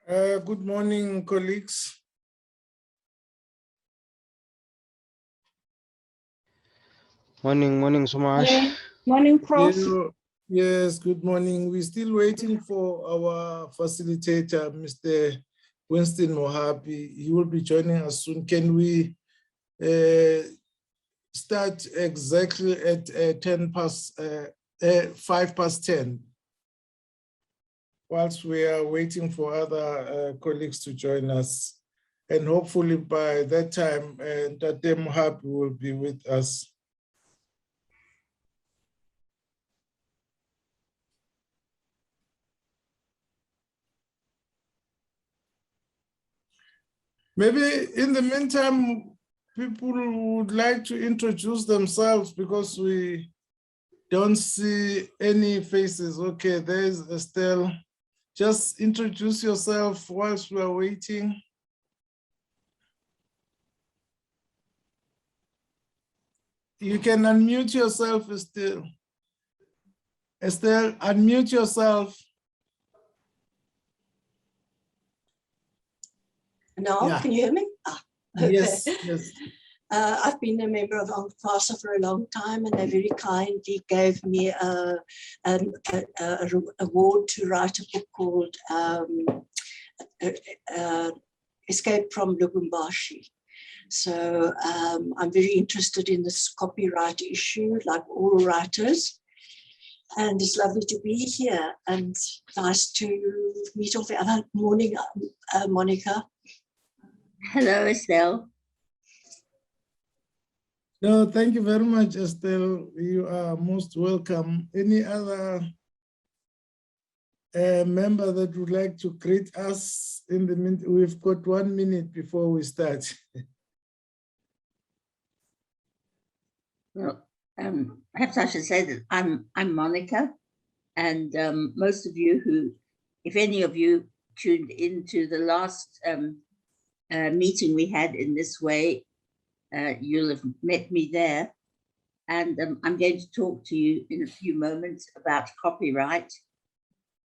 Good morning, colleagues. Morning, Sumash. Morning, Prof. Yes, good morning. We're still waiting for our facilitator, Mr. Winston Mohapi. He will be joining us soon. Can we start exactly at 5 past 10? Whilst we are waiting for other colleagues to join us. And hopefully by that time, Dr. Mohapi will be with us. Maybe in the meantime, people would like to introduce themselves because we don't see any faces. Okay, there's Estelle. Just introduce yourself whilst we are waiting. You can unmute yourself, Estelle. Estelle, unmute yourself. Now, yeah. Can you hear me? Okay. Yes, yes. I've been a member of ANFASA for a long time, and they very kindly gave me an award to write a book called Escape from Lubumbashi. So I'm very interested in this copyright issue, like all writers. And it's lovely to be here and nice to meet all the other morning, Monica. Hello, Estelle. No, thank you very much, Estelle. You are most welcome. Any other member that would like to greet us in the minute? We've got 1 minute before we start. Well, perhaps I should say that I'm Monica, and most of you who, if any of you tuned into the last meeting we had in this way, you'll have met me there. And I'm going to talk to you in a few moments about copyright.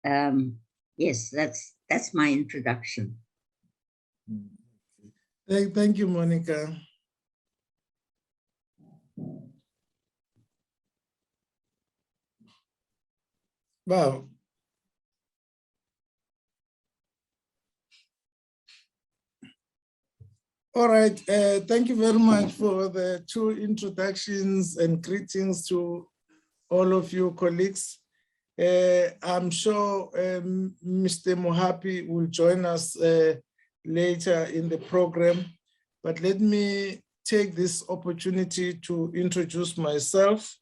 Yes, that's my introduction. Thank you, Monica. Wow. All right, thank you very much for the two introductions and greetings to all of you colleagues. I'm sure Mr. Mohapi will join us later in the program, but let me take this opportunity to introduce myself.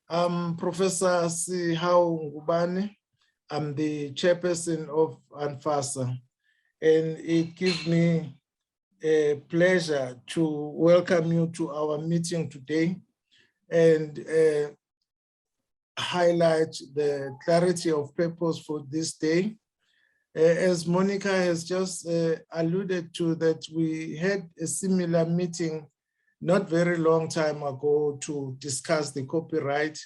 I'm Professor Sihau Ngubane. I'm the chairperson of ANFASA, and it gives me a pleasure to welcome you to our meeting today and highlight the clarity of purpose for this day. As Monica has just alluded to, that we had a similar meeting not very long time ago to discuss the copyright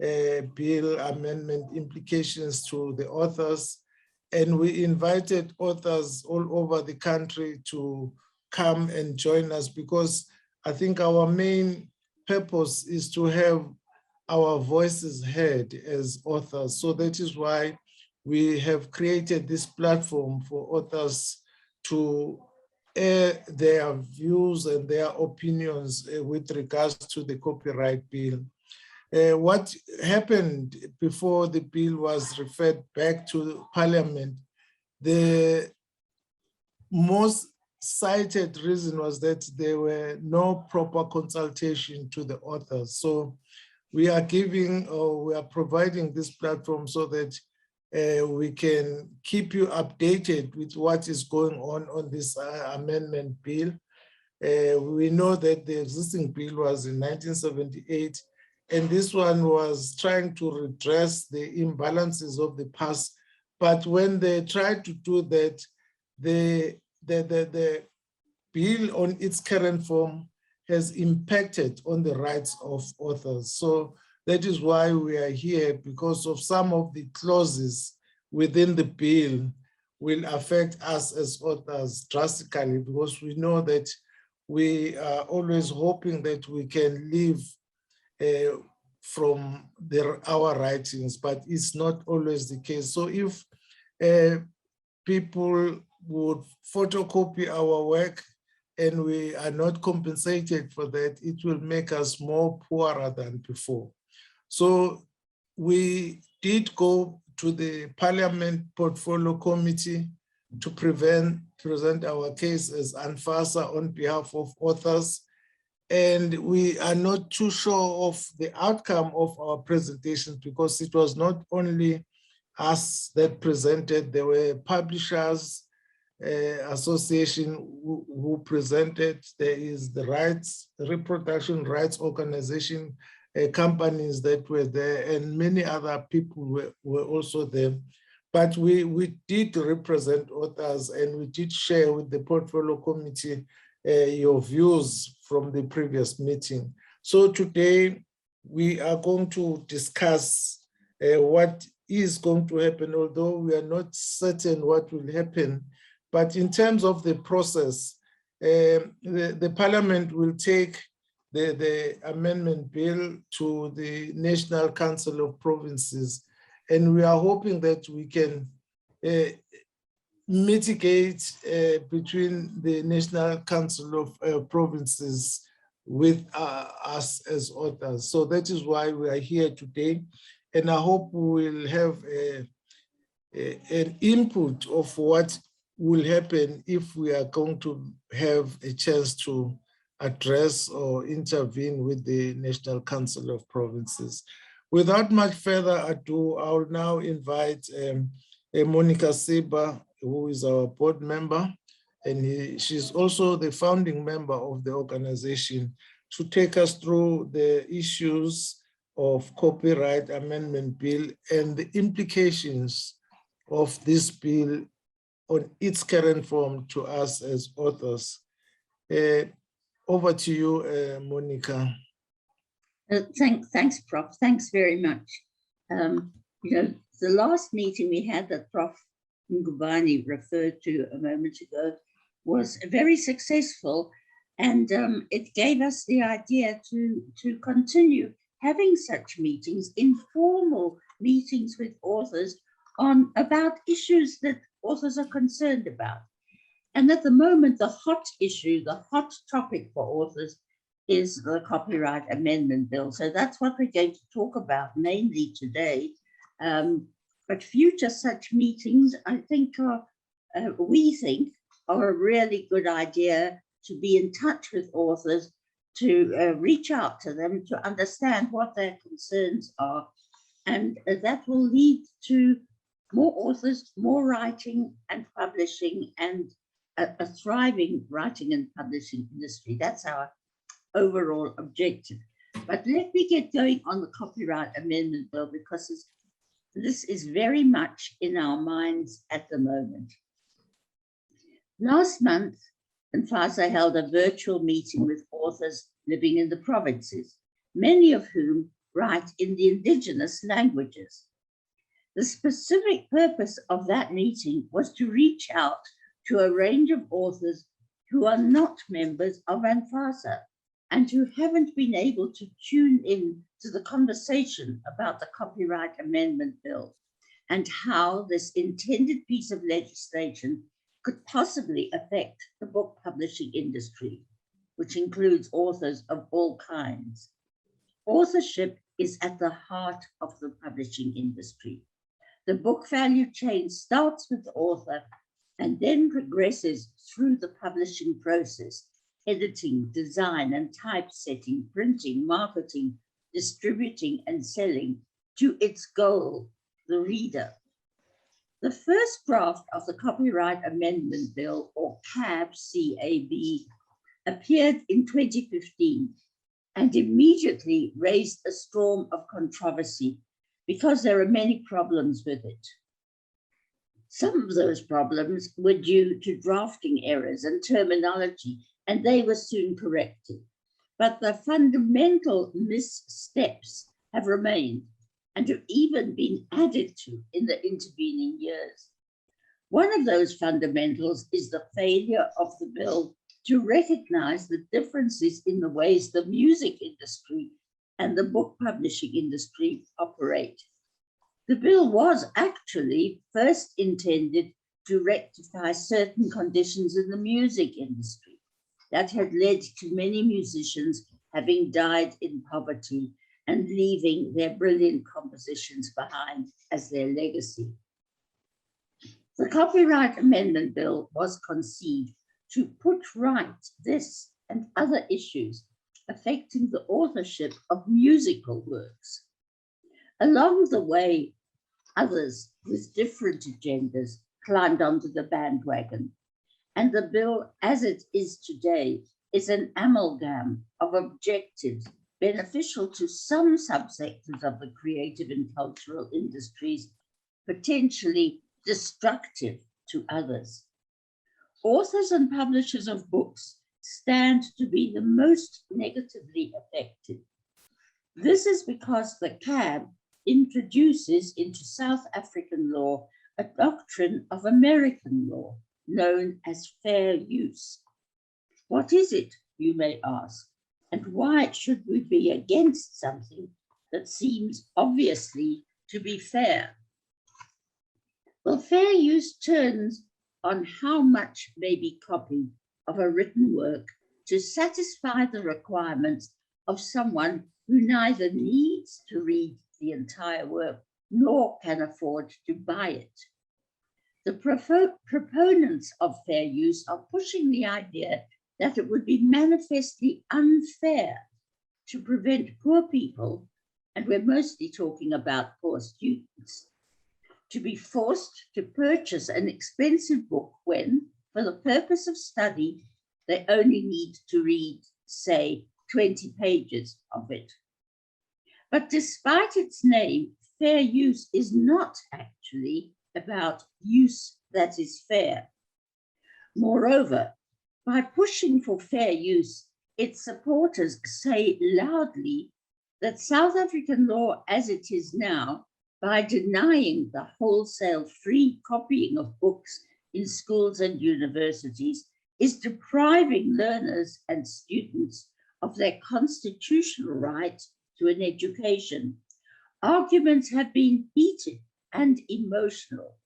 bill amendment implications to the authors. And we invited authors all over the country to come and join us, because I think our main purpose is to have our voices heard as authors. So that is why we have created this platform for authors to air their views and their opinions with regards to the copyright bill. What happened before the bill was referred back to Parliament, the most cited reason was that there were no proper consultation to the authors. So we are giving, or we are providing this platform so that we can keep you updated with what is going on this amendment bill. We know that the existing bill was in 1978, and this one was trying to redress the imbalances of the past. But when they tried to do that, the bill on its current form has impacted on the rights of authors. So that is why we are here, because of some of the clauses within the bill will affect us as authors drastically, because we know that we are always hoping that we can live from our writings, but it's not always the case. So if people would photocopy our work and we are not compensated for that, it will make us more poorer than before. So we did go to the Parliament Portfolio Committee to present our case as ANFASA on behalf of authors. And we are not too sure of the outcome of our presentation, because it was not only us that presented, there were publishers association who presented, there is the reproduction rights organization, companies that were there, and many other people were also there. But we did represent authors, and we did share with the Portfolio Committee your views from the previous meeting. So today we are going to discuss what is going to happen, although we are not certain what will happen. But in terms of the process, the Parliament will take the amendment bill to the National Council of Provinces, and we are hoping that we can mitigate between the National Council of Provinces with us as authors. So that is why we are here today. And I hope we will have an input of what will happen if we are going to have a chance to address or intervene with the National Council of Provinces. Without much further ado, I will now invite Monica Seeber, who is our board member, and she's also the founding member of the organization, to take us through the issues of copyright amendment bill and the implications of this bill on its current form to us as authors. Over to you, Monica. Thanks, Prof. Thanks very much. You know, the last meeting we had that Prof. Ngubane referred to a moment ago was very successful, and it gave us the idea to continue having such meetings, informal meetings with authors about issues that authors are concerned about. And at the moment, the hot issue, the hot topic for authors is the Copyright Amendment Bill. So that's what we're going to talk about mainly today. But future such meetings, I think, we think are a really good idea, to be in touch with authors, to reach out to them, to understand what their concerns are. And that will lead to more authors, more writing and publishing, and a thriving writing and publishing industry. That's our overall objective. But let me get going on the Copyright Amendment Bill, because this is very much in our minds at the moment. Last month, NFASA held a virtual meeting with authors living in the provinces, many of whom write in the indigenous languages. The specific purpose of that meeting was to reach out to a range of authors who are not members of NFASA and who haven't been able to tune in to the conversation about the Copyright Amendment Bill and how this intended piece of legislation could possibly affect the book publishing industry, which includes authors of all kinds. Authorship is at the heart of the publishing industry. The book value chain starts with the author and then progresses through the publishing process: editing, design and typesetting, printing, marketing, distributing and selling, to its goal, the reader. The first draft of the Copyright Amendment Bill, or CAB, C-A-B, appeared in 2015 and immediately raised a storm of controversy because there are many problems with it. Some of those problems were due to drafting errors and terminology, and they were soon corrected. But the fundamental missteps have remained and have even been added to in the intervening years. One of those fundamentals is the failure of the bill to recognize the differences in the ways the music industry and the book publishing industry operate. The bill was actually first intended to rectify certain conditions in the music industry that had led to many musicians having died in poverty and leaving their brilliant compositions behind as their legacy. The Copyright Amendment Bill was conceived to put right this and other issues affecting the authorship of musical works. Along the way, others with different agendas climbed onto the bandwagon, and the bill as it is today is an amalgam of objectives beneficial to some subsectors of the creative and cultural industries, potentially destructive to others. Authors and publishers of books stand to be the most negatively affected. This is because the CAB introduces into South African law a doctrine of American law known as fair use. What is it, you may ask, and why should we be against something that seems obviously to be fair? Well, fair use turns on how much may be copied of a written work to satisfy the requirements of someone who neither needs to read the entire work nor can afford to buy it. The proponents of fair use are pushing the idea that it would be manifestly unfair to prevent poor people, and we're mostly talking about poor students, to be forced to purchase an expensive book when, for the purpose of study, they only need to read, say, 20 pages of it. But despite its name, fair use is not actually about use that is fair. Moreover, by pushing for fair use, its supporters say loudly that South African law as it is now, by denying the wholesale free copying of books in schools and universities, is depriving learners and students of their constitutional right to an education. Arguments have been heated and emotional.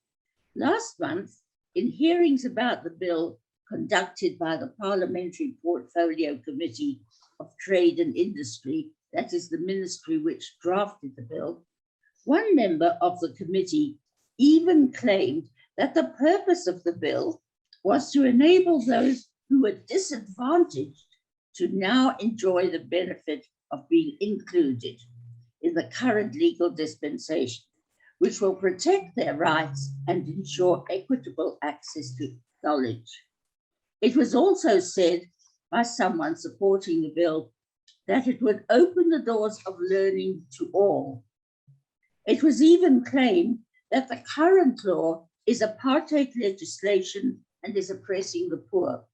Last month, in hearings about the bill conducted by the Parliamentary Portfolio Committee of Trade and Industry, that is the ministry which drafted the bill, one member of the committee even claimed that the purpose of the bill was to enable those who were disadvantaged to now enjoy the benefit of being included in the current legal dispensation, which will protect their rights and ensure equitable access to knowledge. It was also said by someone supporting the bill that it would open the doors of learning to all. It was even claimed that the current law is apartheid legislation and is oppressing the poor.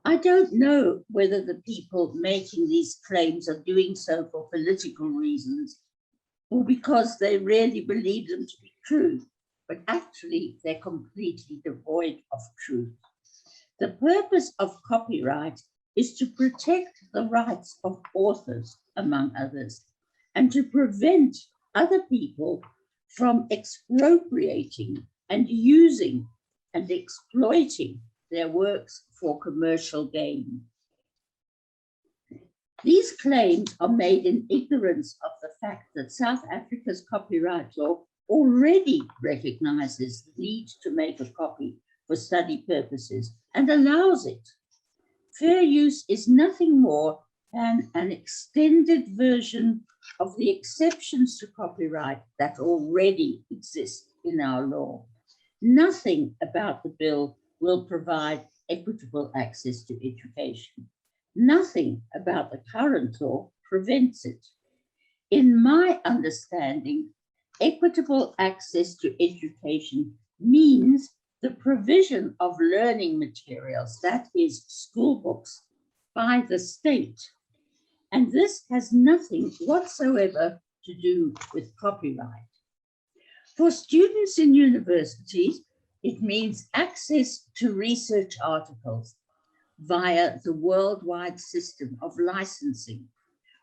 I don't know whether the people making these claims are doing so for political reasons or because they really believe them to be true, but actually they're completely devoid of truth. The purpose of copyright is to protect the rights of authors, among others, and to prevent other people from expropriating and using and exploiting their works for commercial gain. These claims are made in ignorance of the fact that South Africa's copyright law already recognizes the need to make a copy for study purposes and allows it. Fair use is nothing more than an extended version of the exceptions to copyright that already exist in our law. Nothing about the bill will provide equitable access to education. Nothing about the current law prevents it. In my understanding, equitable access to education means the provision of learning materials, that is, school books, by the state. And this has nothing whatsoever to do with copyright. For students in universities, It means access to research articles via the worldwide system of licensing,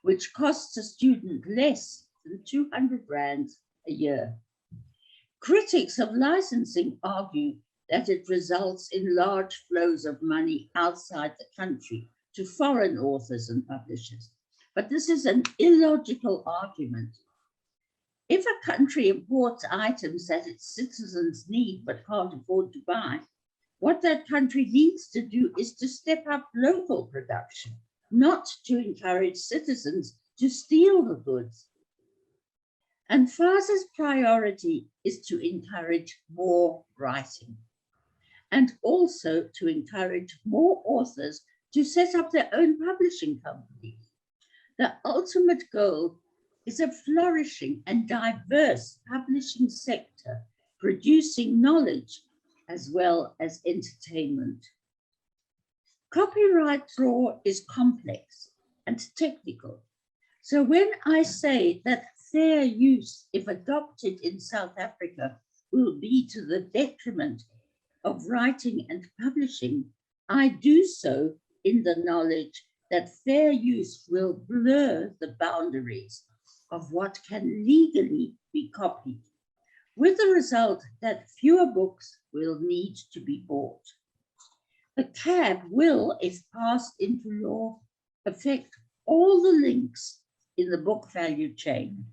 which costs a student less than 200 rands a year. Critics of licensing argue that it results in large flows of money outside the country to foreign authors and publishers. But this is an illogical argument. If a country imports items that its citizens need but can't afford to buy, what that country needs to do is to step up local production, not to encourage citizens to steal the goods. And FASA's priority is to encourage more writing and also to encourage more authors to set up their own publishing companies. The ultimate goal is a flourishing and diverse publishing sector, producing knowledge as well as entertainment. Copyright law is complex and technical. So when I say that fair use, if adopted in South Africa, will be to the detriment of writing and publishing, I do so in the knowledge that fair use will blur the boundaries of what can legally be copied, with the result that fewer books will need to be bought. The CAB will, if passed into law, affect all the links in the book value chain,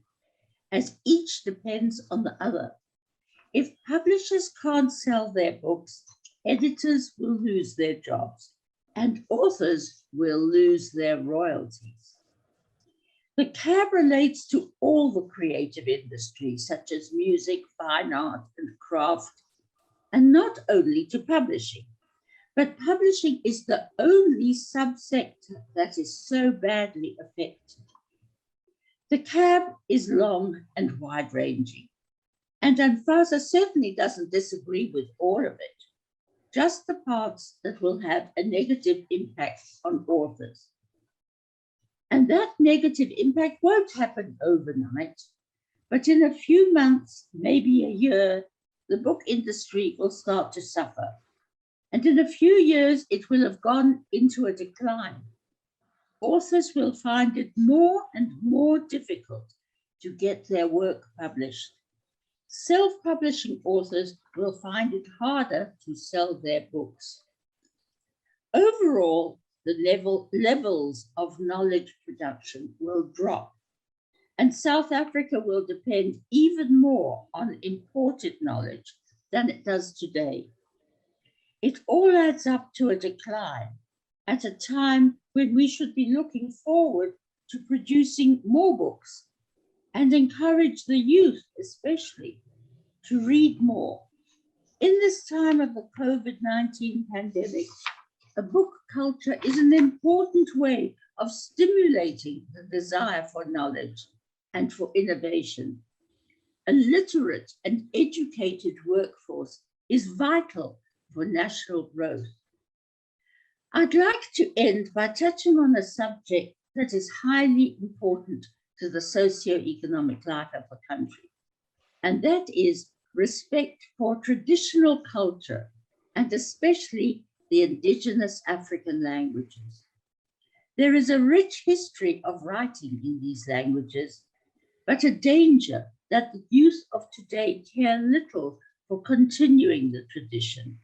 as each depends on the other. If publishers can't sell their books, editors will lose their jobs and authors will lose their royalties. The CAB relates to all the creative industries, such as music, fine art, and craft, and not only to publishing. But publishing is the only subsector that is so badly affected. The CAB is long and wide-ranging, and Anfasa certainly doesn't disagree with all of it, just the parts that will have a negative impact on authors. And that negative impact won't happen overnight, but in a few months, maybe a year, the book industry will start to suffer. And in a few years, it will have gone into a decline. Authors will find it more and more difficult to get their work published. Self-publishing authors will find it harder to sell their books. Overall, the levels of knowledge production will drop, and South Africa will depend even more on imported knowledge than it does today. It all adds up to a decline at a time when we should be looking forward to producing more books and encourage the youth, especially, to read more. In this time of the COVID-19 pandemic, a book culture is an important way of stimulating the desire for knowledge and for innovation. A literate and educated workforce is vital for national growth. I'd like to end by touching on a subject that is highly important to the socio-economic life of the country, and that is respect for traditional culture, and especially the indigenous African languages. There is a rich history of writing in these languages, but a danger that the youth of today care little for continuing the tradition.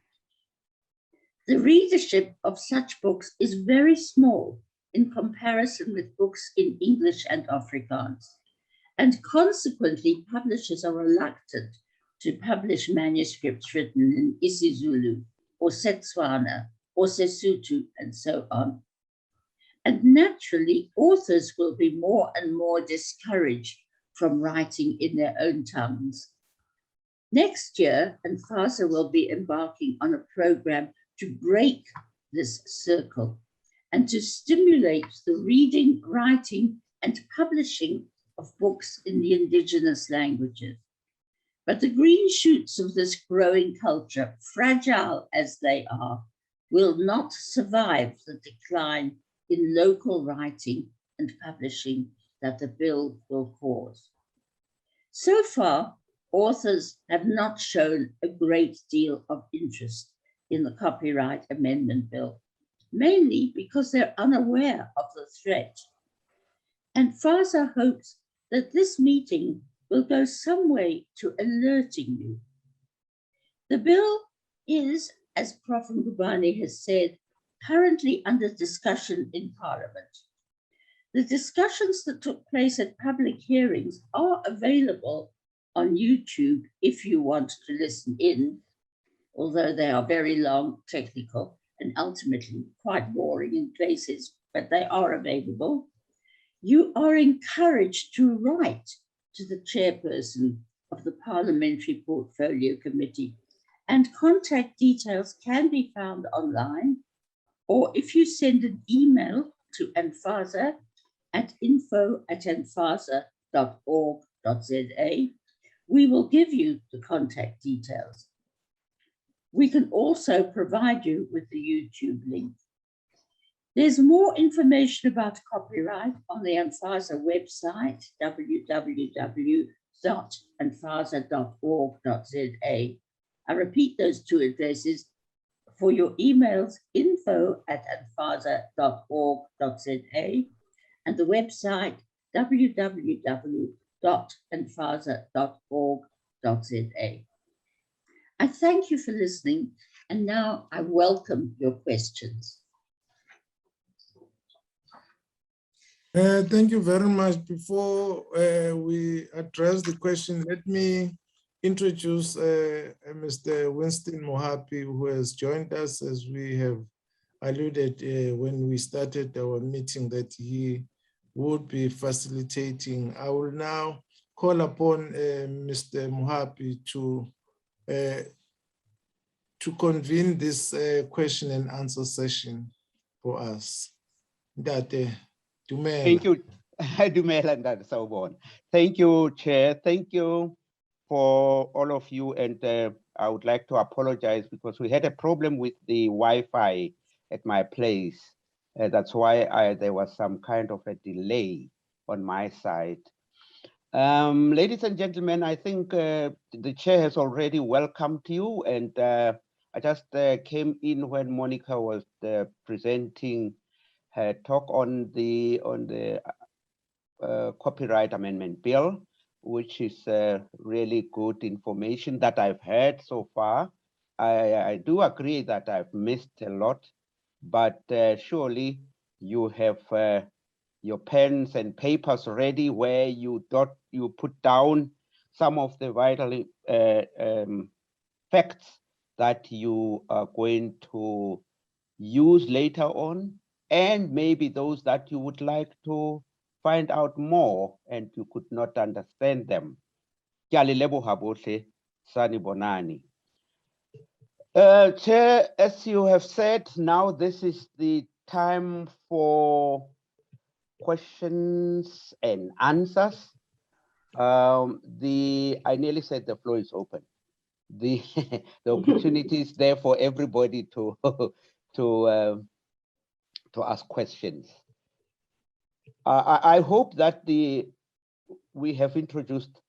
The readership of such books is very small in comparison with books in English and Afrikaans, and consequently publishers are reluctant to publish manuscripts written in isiZulu or Setswana or Sesotho and so on. And naturally, authors will be more and more discouraged from writing in their own tongues. Next year, Anfasa will be embarking on a program to break this circle and to stimulate the reading, writing, and publishing of books in the indigenous languages. But the green shoots of this growing culture, fragile as they are, will not survive the decline in local writing and publishing that the bill will cause. So far, authors have not shown a great deal of interest in the Copyright Amendment Bill, mainly because they're unaware of the threat. And FASA hopes that this meeting will go some way to alerting you. The bill is, as Prof. Ngubane has said, currently under discussion in Parliament. The discussions that took place at public hearings are available on YouTube if you want to listen in, although they are very long, technical, and ultimately quite boring in places, but they are available. You are encouraged to write to the chairperson of the Parliamentary Portfolio Committee, and contact details can be found online, or if you send an email to Anfasa at info@anfasa.org.za, we will give you the contact details. We can also provide you with the YouTube link. There's more information about copyright on the Anfasa website, www.anfasa.org.za. I repeat those two addresses for your emails, info@anfasa.org.za, and the website, www.anfasa.org.za. I thank you for listening, and now I welcome your questions. Thank you very much. Before we address the question, let me introduce Mr. Winston Mohapi, who has joined us, as we have alluded when we started our meeting that he would be facilitating. I will now call upon Mr. Mohapi to convene this question and answer session for us. Thank you, Dumela and Sawubona. Thank you, Chair. Thank you for all of you. And I would like to apologize because we had a problem with the Wi-Fi at my place. That's why there was some kind of a delay on my side. Ladies and gentlemen, I think the Chair has already welcomed you, and I just came in when Monica was presenting her talk on the Copyright Amendment Bill, which is really good information that I've heard so far. I do agree that I've missed a lot, but surely you have your pens and papers ready where you put down some of the vital facts that you are going to use later on, and maybe those that you would like to find out more and you could not understand them. Chair, as you have said, now this is the time for questions and answers. I nearly said the floor is open. The opportunity is there for everybody to ask questions. I hope that we have introduced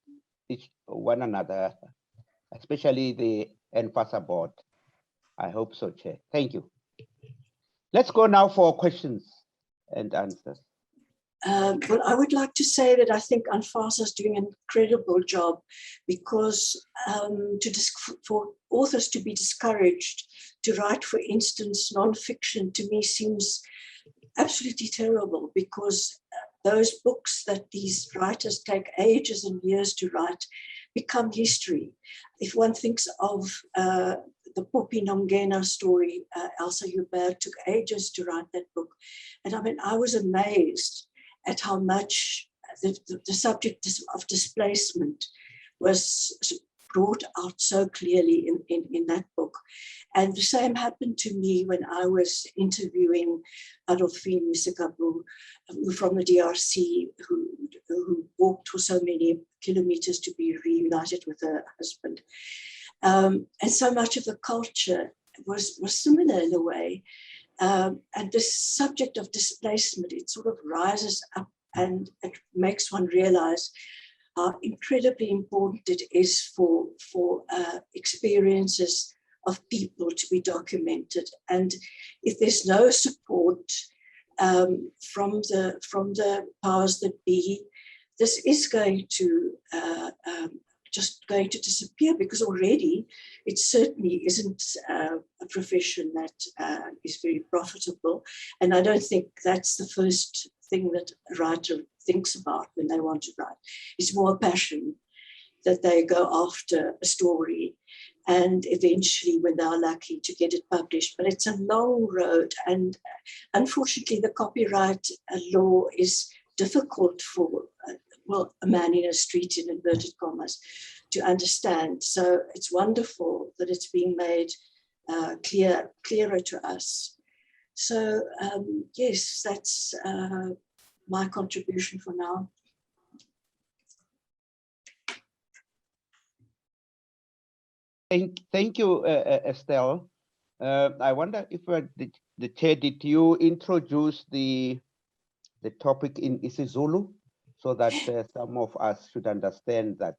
one another, especially the NFASA board. I hope so, Chair. Thank you. Let's go now for questions and answers. Well, I would like to say that I think Anfasa is doing an incredible job, because for authors to be discouraged to write, for instance, non-fiction, to me seems absolutely terrible, because those books that these writers take ages and years to write become history. If one thinks of the Poppy Nongena story, Elsa Hubert took ages to write that book. And I mean, I was amazed at how much the subject of displacement was brought out so clearly in that book. And the same happened to me when I was interviewing Adolphine Misikabu from the DRC, who walked for so many kilometers to be reunited with her husband. And so much of the culture was similar in a way. And this subject of displacement, it sort of rises up and it makes one realize how incredibly important it is for experiences of people to be documented. And if there's no support from the powers that be, this is going to just going to disappear, because already it certainly isn't a profession that is very profitable. And I don't think that's the first thing that a writer thinks about when they want to write. It's more passion that they go after a story, and eventually when they're lucky to get it published. But it's a long road, and unfortunately the copyright law is difficult for well, a man in a street, in inverted commas, to understand. So it's wonderful that it's being made clearer to us. So yes, that's my contribution for now. Thank you, Estelle. I wonder if the chair, did you introduce the topic in isiZulu, so that some of us should understand that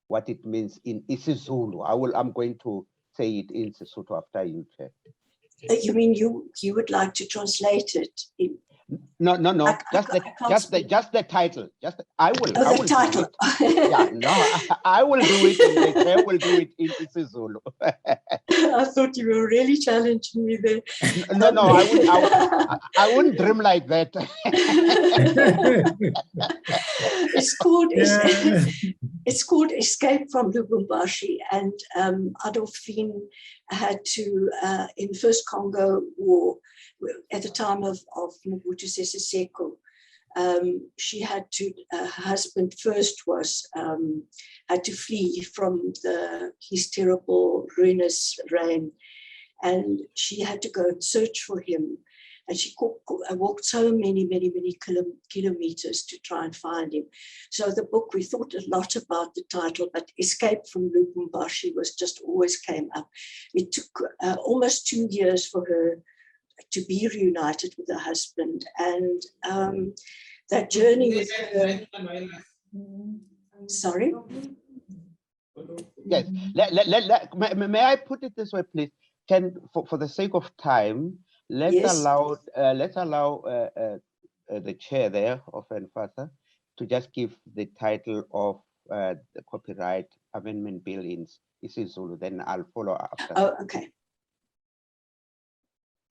what it means in isiZulu? I'm going to say it in Sesotho after you, Chair. You mean you would like to translate it in? No. Just the title. I will. Oh, I the will title. Do it. Yeah, no, I will do it, and the chair will do it in isiZulu. I thought you were really challenging me there. No, I wouldn't dream like that. It's called Escape from Lubumbashi, and Adolphine had to, in the First Congo War, at the time of Mobutu Sese Seko, she had to, her husband first was, had to flee from his terrible, ruinous reign, and she had to go and search for him. And she walked so many kilometers to try and find him. So the book, we thought a lot about the title, but Escape from Lubumbashi was just always came up. It took almost 2 years for her to be reunited with her husband. And that journey with her... Sorry? Yes, may I put it this way, please? For the sake of time, let's allow the chair there of NFASA to just give the title of the copyright amendment bill in isiZulu. Then I'll follow after. Oh, okay.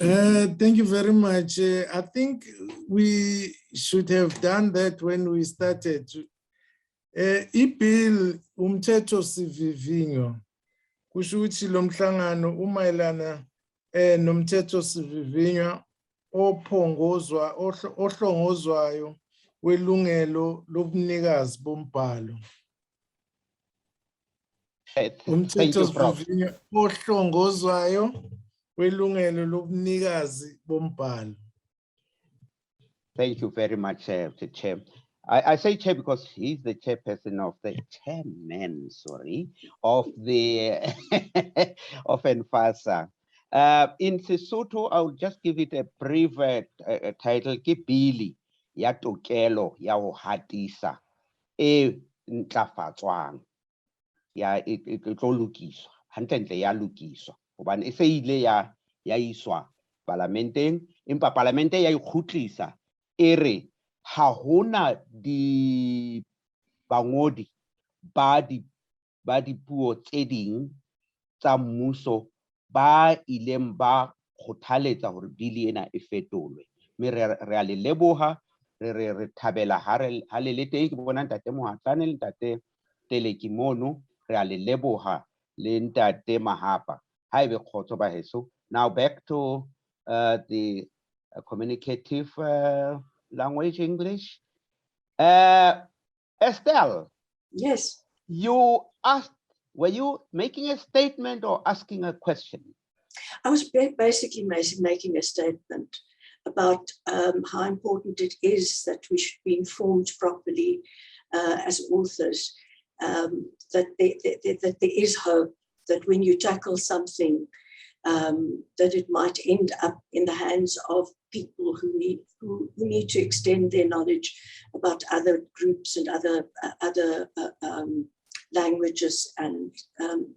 Thank you very much. I think we should have done that when we started. Ibill umthetho sivivinyo kusho ukuthi lo mhlangano umayelana nomthetho sivivinywa ohlongozwayo welungelo lobunikazi bombhalo. Umthetho sivivinywa ohlongozwayo welungelo lobunikazi bombhalo. Thank you very much, Chair. I say chair because he's the chairperson of the chairman, sorry, of the of NFASA. In Sesotho, I'll just give it a brief title. Ke bili ya tokelo ya ho hatisa e ntlafatswang ya e tlo lokiswa hantle ya lokiswa hobane e se ile ya iswa parlamenteng empa parlamente ya ikhutlisa ere ha hona di bangodi ba dipuo tse ding tsa mmuso ba ileng ba kgothaletsa hore bili ena e fetolwe. Mme re a le leboha, re thabela ha le le teng ke bona ntate Mohatsane le ntate Teleki mono, re a le leboha le ntate Mahapa. Haebe kgotso ba heso. Now back to the communicative language, English. Estelle. Yes. You asked, were you making a statement or asking a question? I was basically making a statement about how important it is that we should be informed properly as authors, that there is hope, that when you tackle something that it might end up in the hands of people who need to extend their knowledge about other groups and other languages and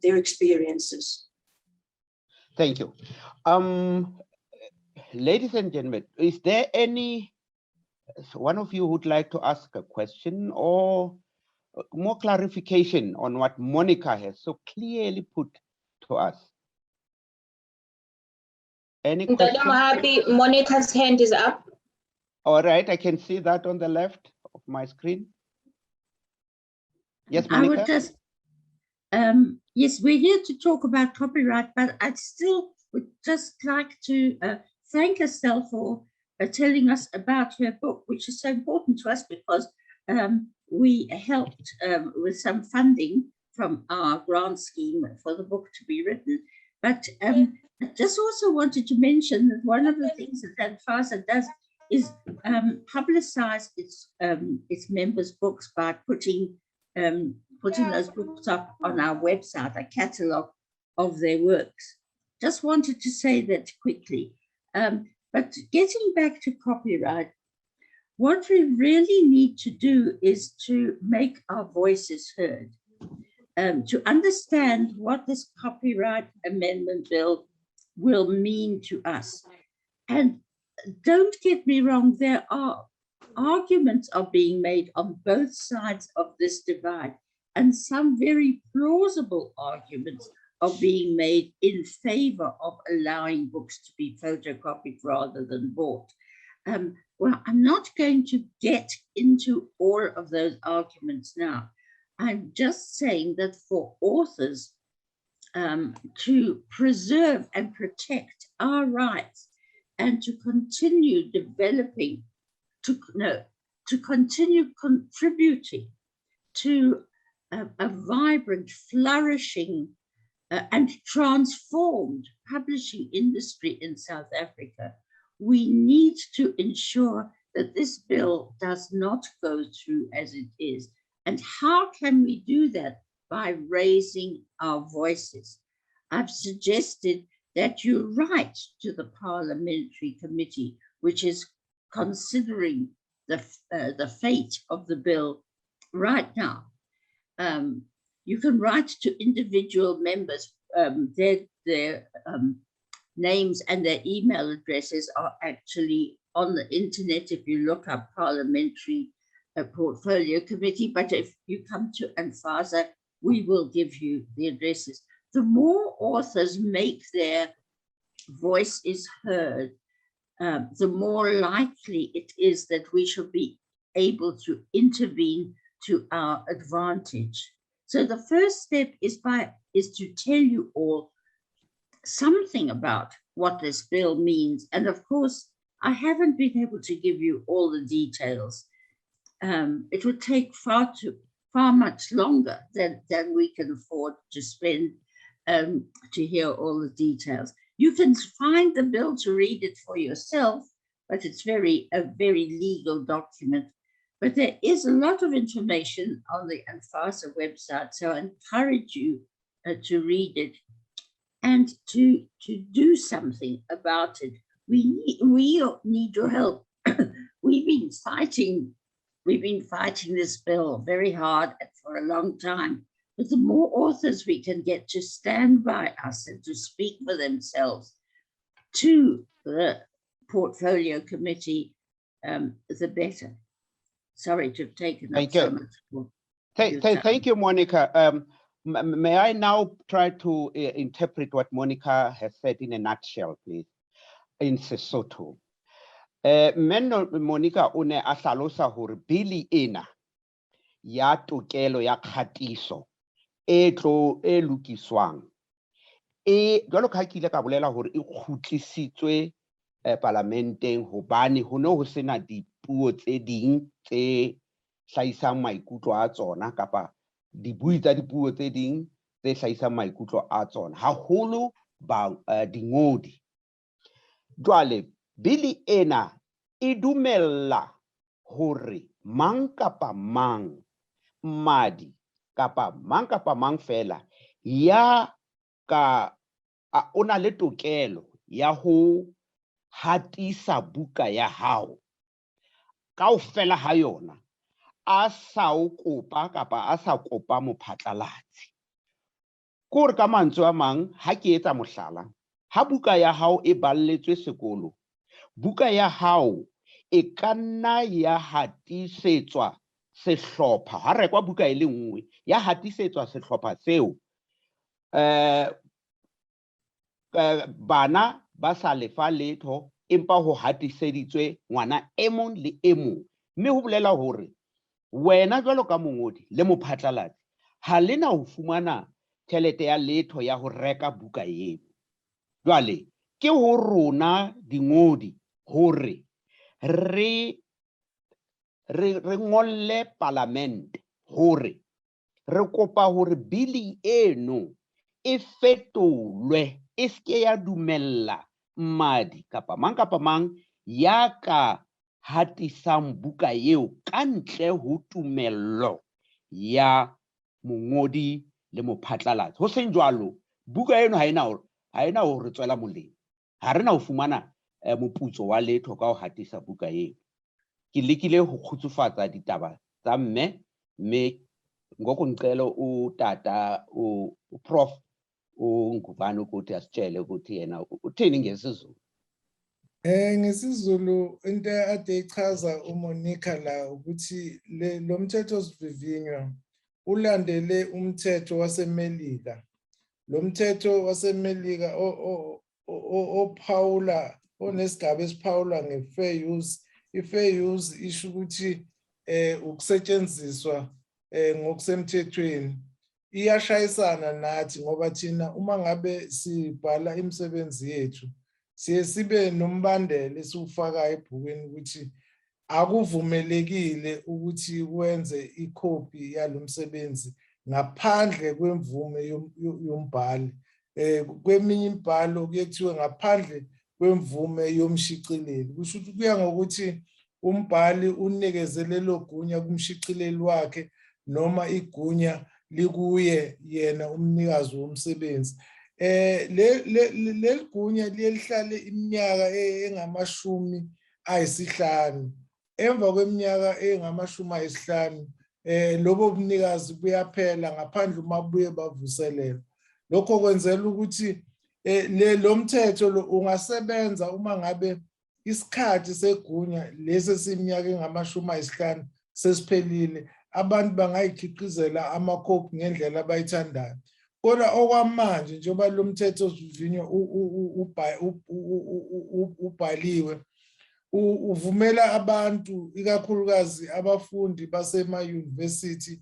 their experiences. Thank you. Ladies and gentlemen, is there any one of you would like to ask a question or more clarification on what Monica has so clearly put to us? Any questions? Mohapi, Monica's hand is up. All right, I can see that on the left of my screen. Yes, I Monica? would just, yes, we're here to talk about copyright, but I'd still would just like to thank Estelle for telling us about her book, which is so important to us because we helped with some funding from our grant scheme for the book to be written. But I just also wanted to mention that one of the things that FASA does is publicize its members' books by putting those books up on our website, a catalogue of their works. Just wanted to say that quickly. But getting back to copyright, what we really need to do is to make our voices heard, to understand what this copyright amendment bill will mean to us. And don't get me wrong, there are arguments are being made on both sides of this divide, and some very plausible arguments are being made in favor of allowing books to be photocopied rather than bought. Well, I'm not going to get into all of those arguments now. I'm just saying that for authors to preserve and protect our rights and to continue developing, to continue contributing to a vibrant, flourishing, and transformed publishing industry in South Africa, we need to ensure that this bill does not go through as it is. And how can we do that? By raising our voices. I've suggested that you write to the parliamentary committee, which is considering the fate of the bill right now. You can write to individual members. Their names and their email addresses are actually on the internet if you look up Parliamentary Portfolio Committee. But if you come to ANFASA, we will give you the addresses. The more authors make their voices heard, the more likely it is that we should be able to intervene to our advantage. So the first step is to tell you all something about what this bill means. And of course, I haven't been able to give you all the details. It would take far much longer than we can afford to spend to hear all the details. You can find the bill to read it for yourself, but it's a very legal document. But there is a lot of information on the ANFASA website, so I encourage you to read it and to do something about it. We need your help. We've been fighting this bill very hard for a long time. But the more authors we can get to stand by us and to speak for themselves to the Portfolio Committee, the better. Sorry to have taken up so much. Thank you, Monica. May I now try to interpret what Monica has said in a nutshell, please, in Sesotho. Monica o ne a hlalosa hore bili ena ya tokelo ya kgatiso e lokiswang jwalo ka ha ke ile ka bolela hore e kgutlisitswe parlamenteng hobane ho ne ho sena dipuo tse ding tse hlahisang maikutlo a tsona kapa dibui tsa dipuo tse ding tse hlahisang maikutlo a tsona haholo ba dingodi. Jwale bili ena e dumella hore mang kapa mang, mmadi kapa mang fela ya ka o na le tokelo ya ho hatisa buka ya hao kaofela ha yona a sa o kopa kapa a sa kopa mophatlalatsi. Ke hore ka mantswe a mang, ha ke etsa mohlala, ha buka ya hao e balletswe sekolo, buka ya hao e ka nna ya hatisetswa sehlopha, ha rekwa buka e le nngwe ya hatisetswa sehlopha seo bana ba sa lefa letho empa ho hatiseditswe ngwana e mong le e mong, mme ho bolela hore wena jwalo ka mongodi le mophatlalatsi ha lena ho fumana tjhelete ya letho ya ho reka buka eo. Jwale ke ho rona dingodi hore re ngolle parlament hore re kopa hore bili eno e fetolwe, e ske ya dumella mmadi kapa mang ya ka hatisang buka eo ka ntle ho tumello ya mongodi le mophatlalatsi. Ho seng jwalo, buka eno ha ena ho re tswela molemo, ha rena ho fumana moputso wa letho ka ho hatisa buka eo. Ke lekile ho kgutsufatsa ditaba tsa mme ngoko ngicela utata uprof uNgubane ukuthi asitshele ukuthi yena uthini ngesizulu. Ngesizulu into ade ichaza uMonica la ukuthi lo mthetho sivivinywa ulandele umthetho waseMelika. Lo mthetho waseMelika ophawula onesigaba esiphawula nge-fair use. I-fair use isho ukuthi ukusetshenziswa ngokusemthethweni. Iyashayisana nathi ngoba thina uma ngabe sibhala imisebenzi yethu sibe nombandela esiwufakayo ebhukwini ukuthi akuvumelekile ukuthi wenze ikopi yalomsebenzi ngaphandle kwemvume yombhali. Kweminye imibhalo kuyethiwe ngaphandle kwemvume yomshicileli. Kusho ukuthi kuya ngokuthi umbhali unikezele lo gunya kumshicileli wakhe noma igunya likuye yena umnikazi womsebenzi. Le gunya lihlale iminyaka engamashumi ayisihlanu. Emva kweminyaka engamashumi ayisihlanu lobo bunikazi buyaphela ngaphandle uma buye bavuselelwa. Lokho kwenzela ukuthi lo mthetho lo ungasebenza uma ngabe isikhathi segunya lesi siminyaka engamashumi ayisihlanu sesiphelile, abantu bangayikhiqizela amakopi ngendlela abayithandayo. Kodwa okwamanje njengoba lo mthetho sivivinywa ubhaliwe, uvumela abantu ikakhulukazi abafundi basema-university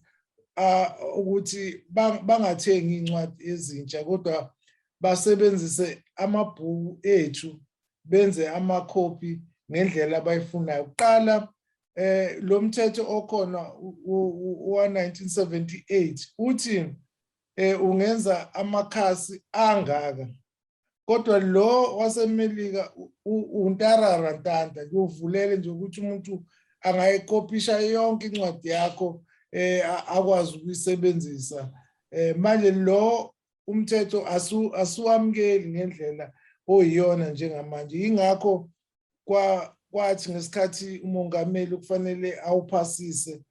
ukuthi bangathengi incwadi ezintsha kodwa basebenzise amabhuku ethu benze amakopi ngendlela abayifunayo. Kuqala lo mthetho okhona wa-1978 uthi ungenza amakhasi angaka, kodwa lo waseMelika untarara ntanta, kuvulele nje ukuthi umuntu angayikopisha yonke incwadi yakho akwazi ukuyisebenzisa. Manje lo umthetho asuwamukeli ngendlela oyiyona njengamanje. Yingakho kwathi ngesikhathi umongameli kufanele awuphasise,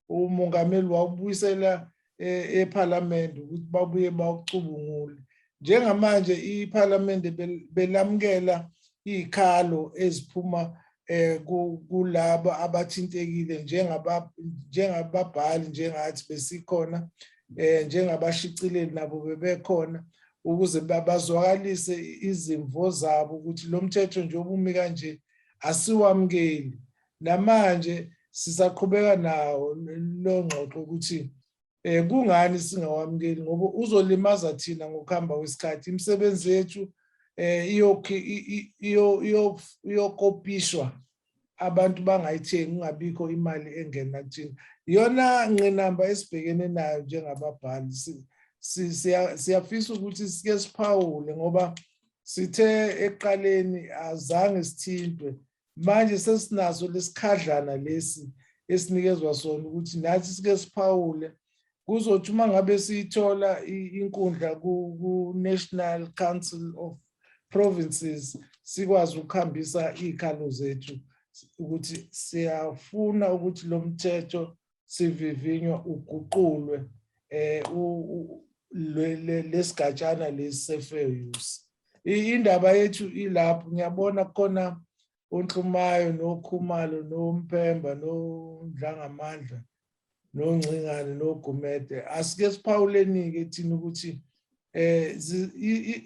umongameli wawubuyisela eParliament ukuthi babuye bawucubungule. Njengamanje iParliament belamukela izikhalo eziphuma kulabo abathintekile njengababhali njengathi besikhona, njengabashicileli nabo bebekhona ukuze bazwakalise izimvo zabo ukuthi lo mthetho njengoba umi kanje asiwamukeli. Namanje sisaqhubeka nawo lo ngxoxo ukuthi kungani singawamukeli ngoba uzolimaza thina ngokuhamba kwesikhathi. Imisebenzi yethu iyokopishwa, abantu bangayithengi, kungabikho imali engena kuthina. Iyona ngqinamba esibhekene nayo njengababhali. Siyafisa ukuthi sike siphawule ngoba sithe ekuqaleni azange sithintwe, manje sesinaso lesikhadlana lesi esinikezwa sona ukuthi nathi sike siphawule kuzothi uma ngabe sithola inkundla ku National Council of Provinces sikwazi ukuhambisa izikhalo zethu ukuthi siyafuna ukuthi lo mthetho sivivinywa uguqulwe lesigatshana lesi use. Indaba yethu ilapho ngiyabona khona uNhlumayo noKhumalo noMpemba noNdlangamandla noNcingane noGumede asike siphawuleni-ke thina ukuthi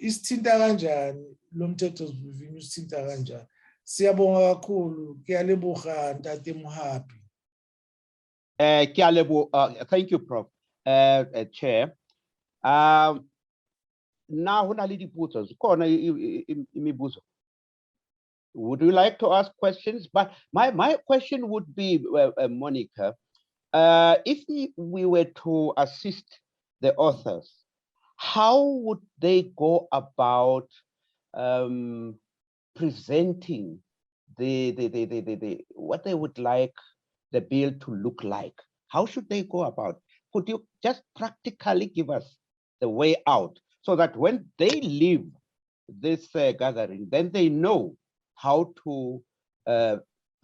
isithinta kanjani lo mthetho sivivinywa usithinta kanjani. Siyabonga kakhulu, kuyalebuga Ntate Mohapi. Thank you, Prof. Chair. Now, would you like to ask questions? But my question would be, Monica, if we were to assist the authors, how would they go about presenting what they would like the bill to look like? How should they go about? Could you just practically give us the way out so that when they leave this gathering, then they know how to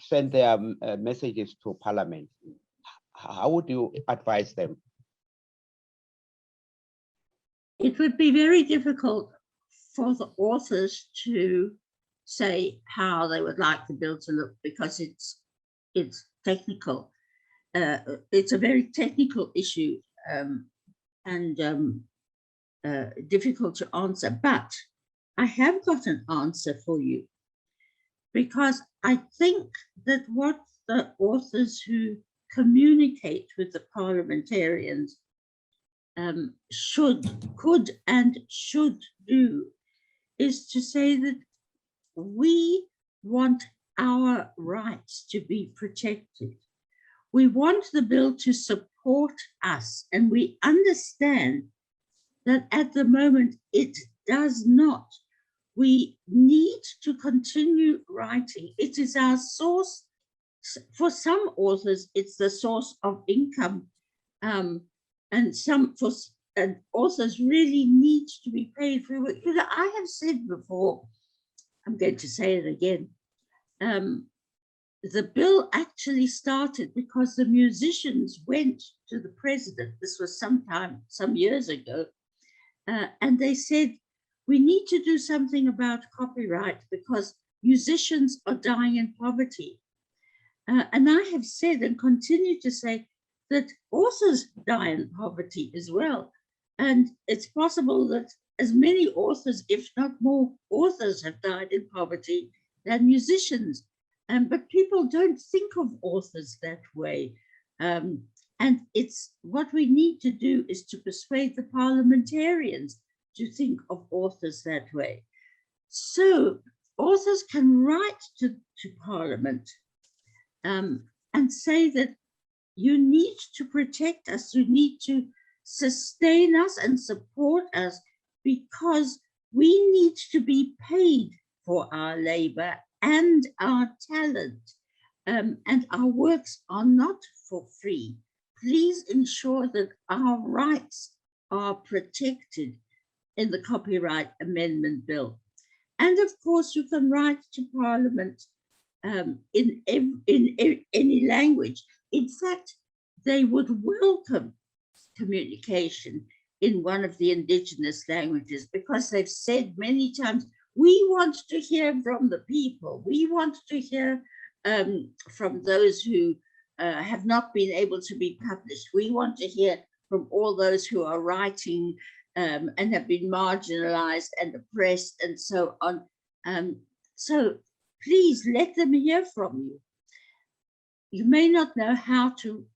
send their messages to Parliament? How would you advise them? It would be very difficult for the authors to say how they would like the bill to look because it's technical. It's a very technical issue and difficult to answer, but I have got an answer for you because I think that what the authors who communicate with the parliamentarians could and should do is to say that we want our rights to be protected. We want the bill to support us, and we understand that at the moment it does not. We need to continue writing. It is our source. For some authors, it's the source of income, and some authors really need to be paid for it. You know, I have said before, I'm going to say it again, the bill actually started because the musicians went to the president, this was some years ago, and they said, we need to do something about copyright because musicians are dying in poverty. And I have said and continue to say that authors die in poverty as well. And it's possible that as many authors, if not more authors, have died in poverty than musicians. But people don't think of authors that way. And it's what we need to do is to persuade the parliamentarians to think of authors that way. So authors can write to Parliament and say that you need to protect us, you need to sustain us and support us because we need to be paid for our labor and our talent, and our works are not for free. Please ensure that our rights are protected in the Copyright Amendment Bill. And of course, you can write to Parliament in any language. In fact, they would welcome communication in one of the indigenous languages because they've said many times, we want to hear from the people. We want to hear from those who have not been able to be published. We want to hear from all those who are writing and have been marginalized and oppressed and so on. So please let them hear from you. You may not know how to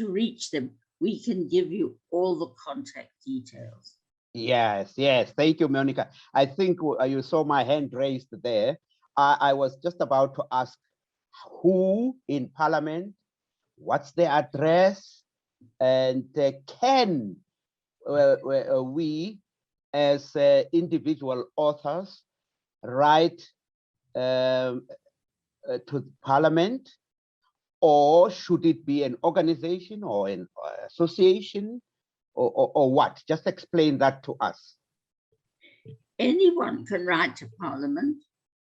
reach them. We can give you all the contact details. Yes, thank you, Monica. I think you saw my hand raised there. I was just about to ask who in Parliament, what's the address, and can we as individual authors write to Parliament or should it be an organization or an association or what? Just explain that to us. Anyone can write to Parliament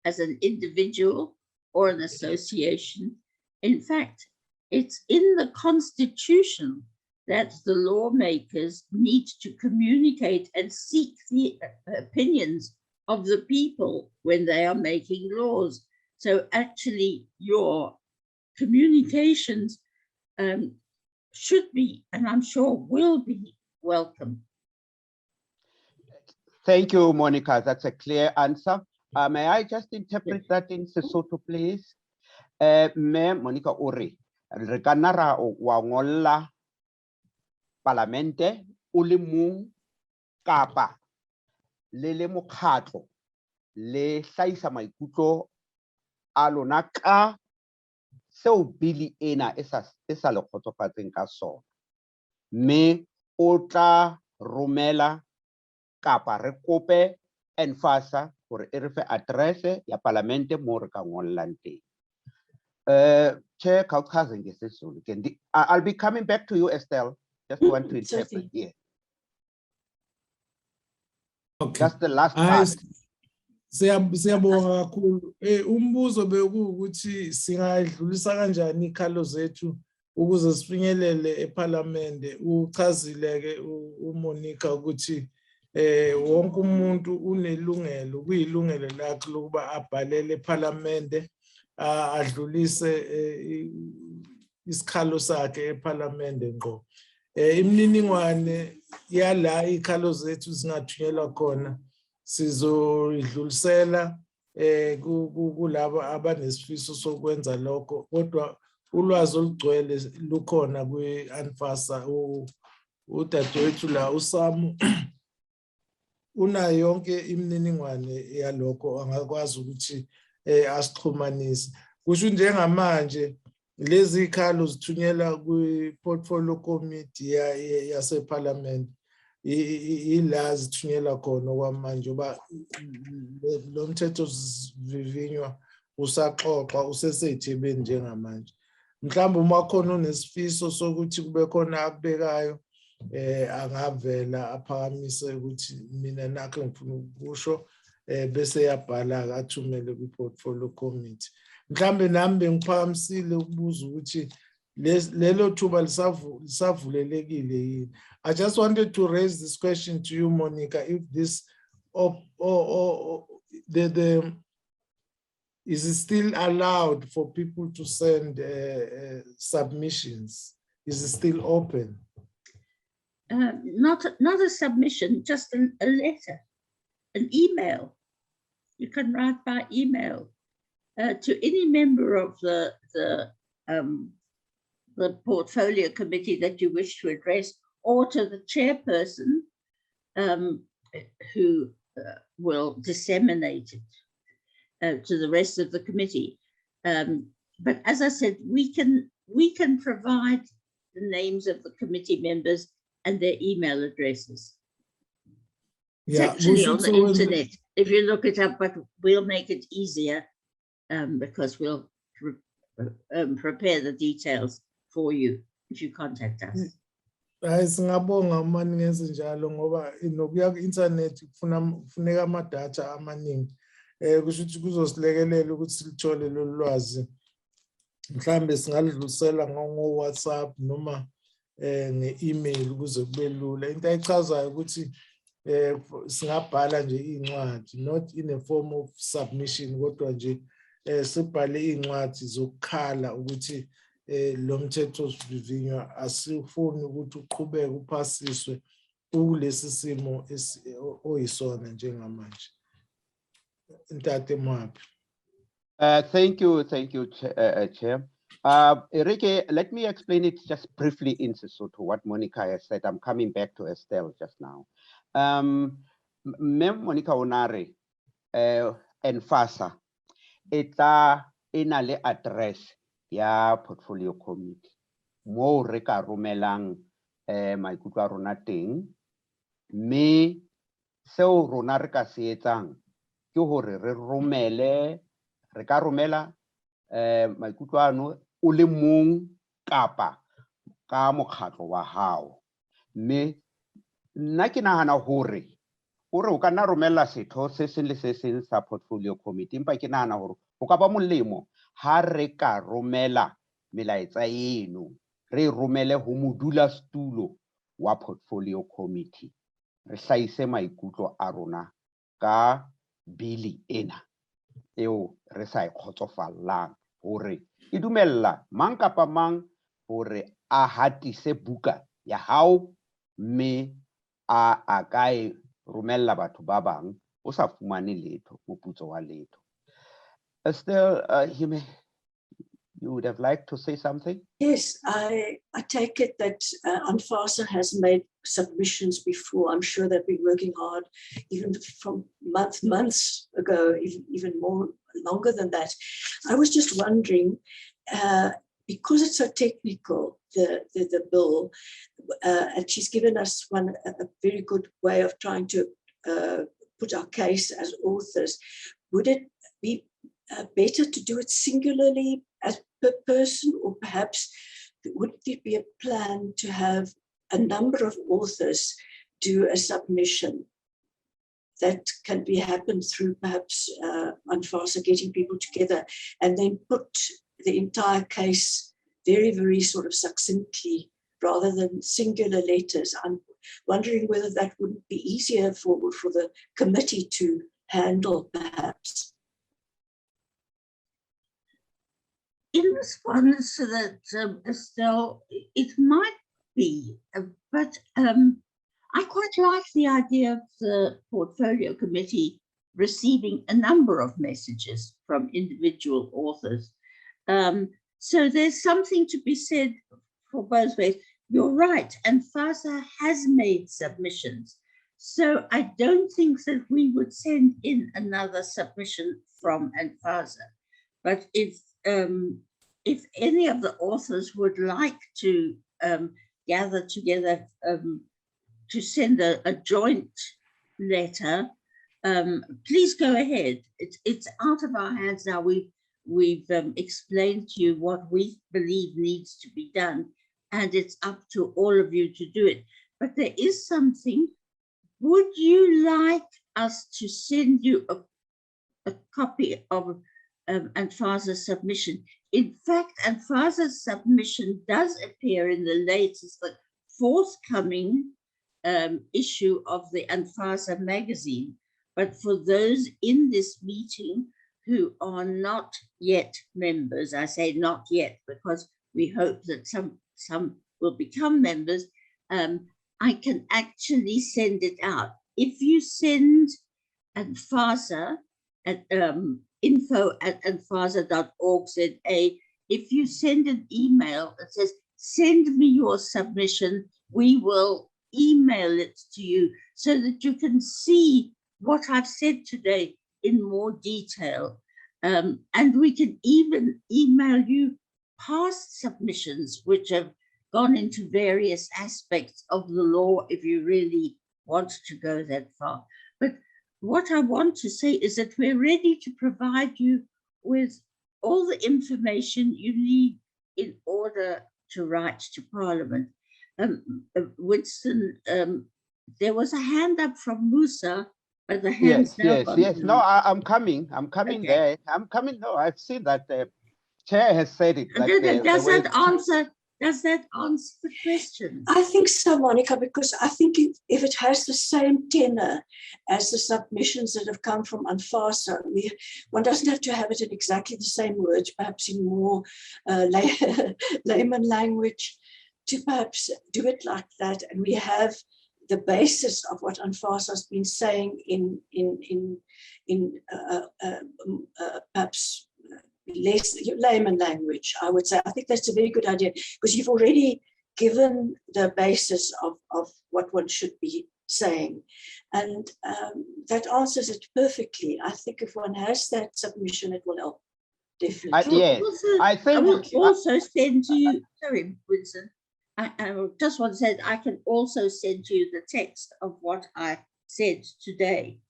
as an individual or an association. In fact, it's in the Constitution that the lawmakers need to communicate and seek the opinions of the people when they are making laws. So actually your communications should be, and I'm sure will be, welcome. Thank you, Monica. That's a clear answer. May I just interpret that in Sesotho, please? Me Monica Uri, re ka nna ra wa ngolla Palamente o le mong kapa le mokgatlo le hlahisa maikutlo a lona ka seo bili ena e sa le kgotsofatseng ka sona, mme o tla romela kapa re kope enfasa gore e re fe address ya Palamente mo re ka ngollang teng. Chair, I'll be coming back to you, Estelle. Just want to interpret here. Okay. Just the last part. Siyabonga kakhulu. Umbuzo bekuwukuthi singayidlulisa kanjani ikhalo zethu ukuze sifinyelele eParliament. Uchazile ke uMonica ukuthi wonke umuntu unelungelo, kuyilungelo lakhe lokuba abhalele eParliament, adlulise isikhalo sakhe eParliament ngqo. Imininingwane yala ikhalo zethu zingathunyelwa khona sizoidlulisela kulabo abanesifiso sokwenza lokho, kodwa ulwazi olugcwele lukhona kwi-Anfasa. Udadewethu la uSamu unayo yonke imininingwane yalokho, angakwazi ukuthi asixhumanise. Kusho njengamanje lezi ikhalo zithunyelwa kwi-portfolio committee yaseParliament, ila zithunyelwa khona okwamanje uba lo mthetho vivinywa usaxoxwa usesethebeni njengamanje. Mhlawumbe uma khona unesifiso sokuthi kube khona akubekayo, angavela aphakamise ukuthi mina nakho ngifuna ukusho, bese yabhala athumele kwi-portfolio committee. Mhlambe nami bengiphakamisile ukubuza ukuthi lelo thuba lisavulelekile yini. I just wanted to raise this question to you, Monica, if this is it still allowed for people to send submissions? Is it still open? Not a submission, just a letter, an email. You can write by email to any member of the portfolio committee that you wish to address, or to the chairperson who will disseminate it to the rest of the committee. But as I said, we can provide the names of the committee members and their email addresses. It's actually on the internet. If you look it up, but we'll make it easier because we'll prepare the details for you if you contact us. Singabonga mani ngenze njalo ngoba nokuya ku-internet kufuneka amadata amaningi. Kusho ukuthi kuzosilekelela ukuthi silithole lolu lwazi. Mhlambe singalidlulisela ngo-WhatsApp noma nge-email ukuze kube lula. Into ayichazayo ukuthi singabhala nje iy'ncwadi, not in a form of submission, kodwa nje sibhale iy'ncwadi zokukhala ukuthi lo mthetho sivivinywa asifuni ukuthi uqhubeke uphasiswe kulesi simo oyisona njengamanje. Ntate Mohapi. Thank you, Chair. Enrique, let me explain it just briefly in Sesotho, what Monica has said. I'm coming back to Estelle just now. Monica Onare, Enfasa, eta inale address ya portfolio committee. Mo re ka romelang maikutlo a rona teng, mme seo rona re ka se etsang ke hore re ka romela maikutlo ano o le mong kapa ka mokgatlo wa hao. Mme nna ke nahana hore o ka nna romella setho se seng le se seng sa portfolio committee, empa ke nahana hore ho ka ba molemo ha re ka romela melaetsa eno, re romele ho modulasetulo wa portfolio committee, re hlahise maikutlo a rona ka bili ena eo re sa ikgotsofallang, hore e dumella mang kapa mang hore a hatise buka ya hao, mme a ka e romella batho ba bang o sa fumane letho, moputso wa letho. Estelle, you would have liked to say something? Yes, I take it that Anfasa has made submissions before. I'm sure they've been working hard, even from months ago, even more longer than that. I was just wondering, because it's so technical, the bill, and she's given us a very good way of trying to put our case as authors. Would it be better to do it singularly as per person, or perhaps would there be a plan to have a number of authors do a submission that can be happened through perhaps Anfasa getting people together and then put the entire case very, very sort of succinctly rather than singular letters? I'm wondering whether that wouldn't be easier for the committee to handle, perhaps. In response to that, Estelle, it might be, but I quite like the idea of the portfolio committee receiving a number of messages from individual authors. So there's something to be said for both ways. You're right, and FASA has made submissions. So I don't think that we would send in another submission from FASA. But if any of the authors would like to gather together to send a joint letter, please go ahead. It's out of our hands now. We've explained to you what we believe needs to be done, and it's up to all of you to do it. But there is something. Would you like us to send you a copy of Anfasa's submission? In fact, Anfasa's submission does appear in the latest, the forthcoming issue of the Anfasa magazine. But for those in this meeting who are not yet members, I say not yet because we hope that some will become members, I can actually send it out. If you send Anfasa at info@anfasa.org.za, if you send an email that says, send me your submission, we will email it to you so that you can see what I've said today in more detail. And we can even email you past submissions which have gone into various aspects of the law if you really want to go that far. But what I want to say is that we're ready to provide you with all the information you need in order to write to Parliament. Winston, there was a hand up from Musa, but the hand's now gone. Yes. No, I'm coming Okay. there. I'm coming. No, I've seen that the chair has said it. Does that answer the question? I think so, Monica, because I think if it has the same tenor as the submissions that have come from Anfasa, one doesn't have to have it in exactly the same words, perhaps in more layman language, to perhaps do it like that. And we have the basis of what Anfasa has been saying in perhaps less layman language, I would say. I think that's a very good idea because you've already given the basis of what one should be saying. And that answers it perfectly. I think if one has that submission, it will help, definitely. Yes, I think. I will also send you, sorry, Winston, I just want to say I can also send you the text of what I said today.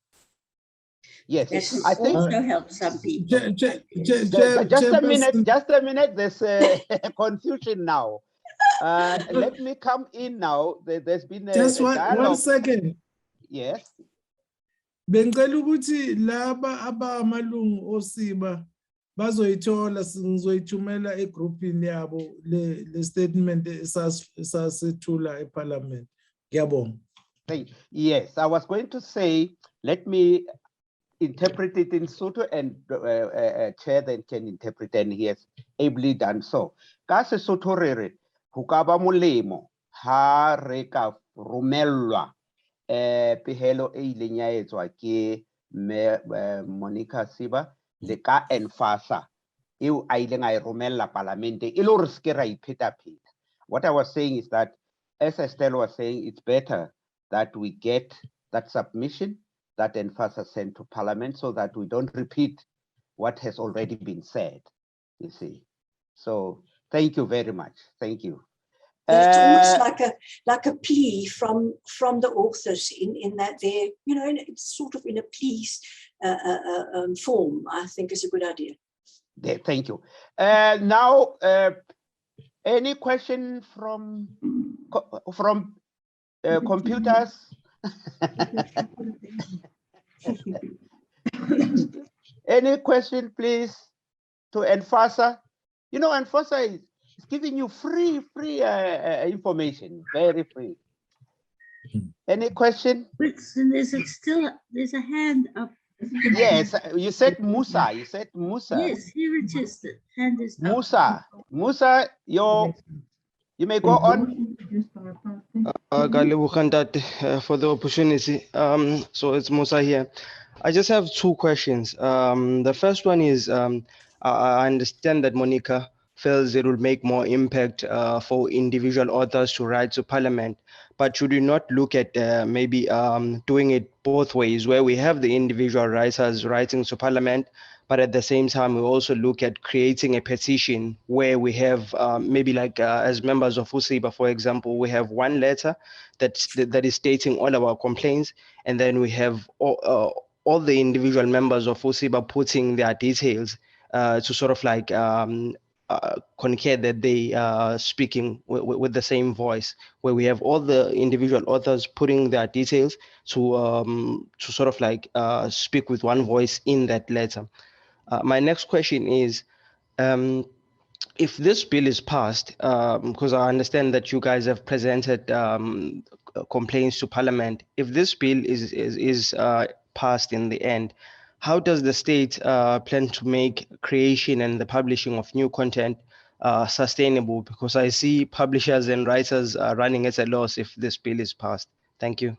Yes, That will I think also help some people. just a minute. There's confusion now. Let me come in now. There's been a one dialogue. second. Yes. Bengicela ukuthi laba abamalungu osiba bazoyithola sizoyithumela egroupini yabo le statement esasethula eParliament. Ngiyabonga. Yes, I was going to say, let me interpret it in Sotho, and Chair then can interpret, and he has ably done so. Ka Sesotho re re, ho ka ba molemo ha re ka romelwa pehelo e ileng ya etswa ke Monica Seeber le ka Enfasa eo a ileng a e romella Palamente e le hore se ke ra ipheta-pheta. What I was saying is that, as Estelle was saying, it's better that we get that submission that Enfasa sent to Parliament so that we don't repeat what has already been said, you see. So thank you very much. Thank you. It's almost like a plea from the authors in that they're, you know, it's sort of in a plea form. I think is a good idea. Yeah, thank you. Now, any question from computers? Any question, please, to Enfasa? You know, Enfasa is giving you free information, very free. Any question? Brixton, there's a hand up. Yes, you said Musa. You said Musa. Yes, here it is. The hand is up. Musa, you may go on. For the opportunity. So it's Musa here. I just have two questions. The first one is, I understand that Monica feels it will make more impact for individual authors to write to Parliament, but should we not look at maybe doing it both ways, where we have the individual writers writing to Parliament, but at the same time, we also look at creating a petition where we have maybe like as members of Seeber, for example, we have one letter that is stating all our complaints, and then we have all the individual members of Seeber putting their details to sort of like concur that they are speaking with the same voice, where we have all the individual authors putting their details to sort of like speak with one voice in that letter. My next question is, if this bill is passed, because I understand that you guys have presented complaints to Parliament, if this bill is passed in the end, how does the state plan to make creation and the publishing of new content sustainable? Because I see publishers and writers running at a loss if this bill is passed. Thank you.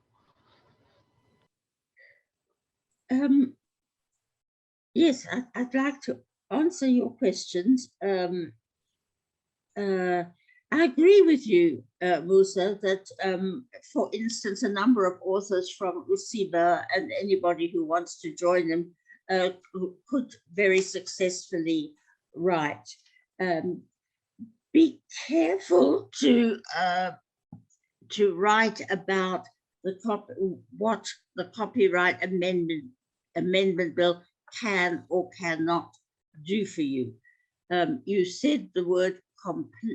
Yes, I'd like to answer your questions. I agree with you, Musa, that, for instance, a number of authors from Seeber and anybody who wants to join them could very successfully write. Be careful to write about what the copyright amendment bill can or cannot do for you. You said the word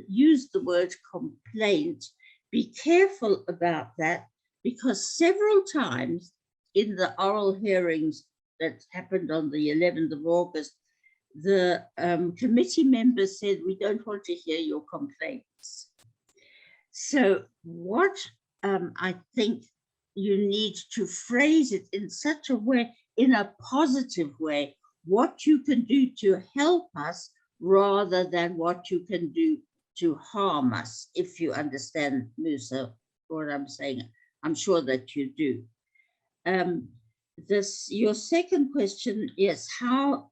use the word complaint. Be careful about that, because several times in the oral hearings that happened on the 11th of August, the committee members said, we don't want to hear your complaints. So what I think you need to phrase it in such a way, in a positive way, what you can do to help us rather than what you can do to harm us, if you understand, Musa, what I'm saying. I'm sure that you do. Your second question, yes, how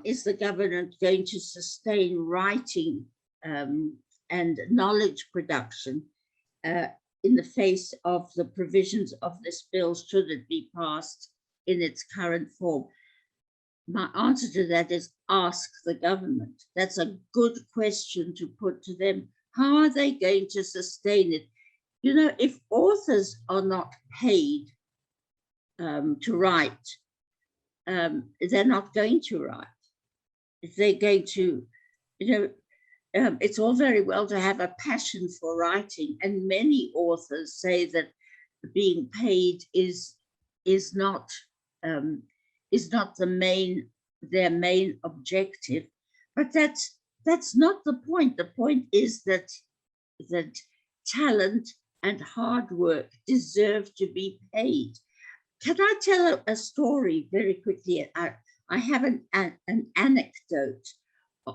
is the government going to sustain writing and knowledge production in the face of the provisions of this bill, should it be passed in its current form? My answer to that is ask the government. That's a good question to put to them. How are they going to sustain it? You know, if authors are not paid to write, they're not going to write. They're going to, it's all very well to have a passion for writing, and many authors say that being paid is not their main objective, but that's not the point. The point is that talent and hard work deserve to be paid. Can I tell a story very quickly? I have an anecdote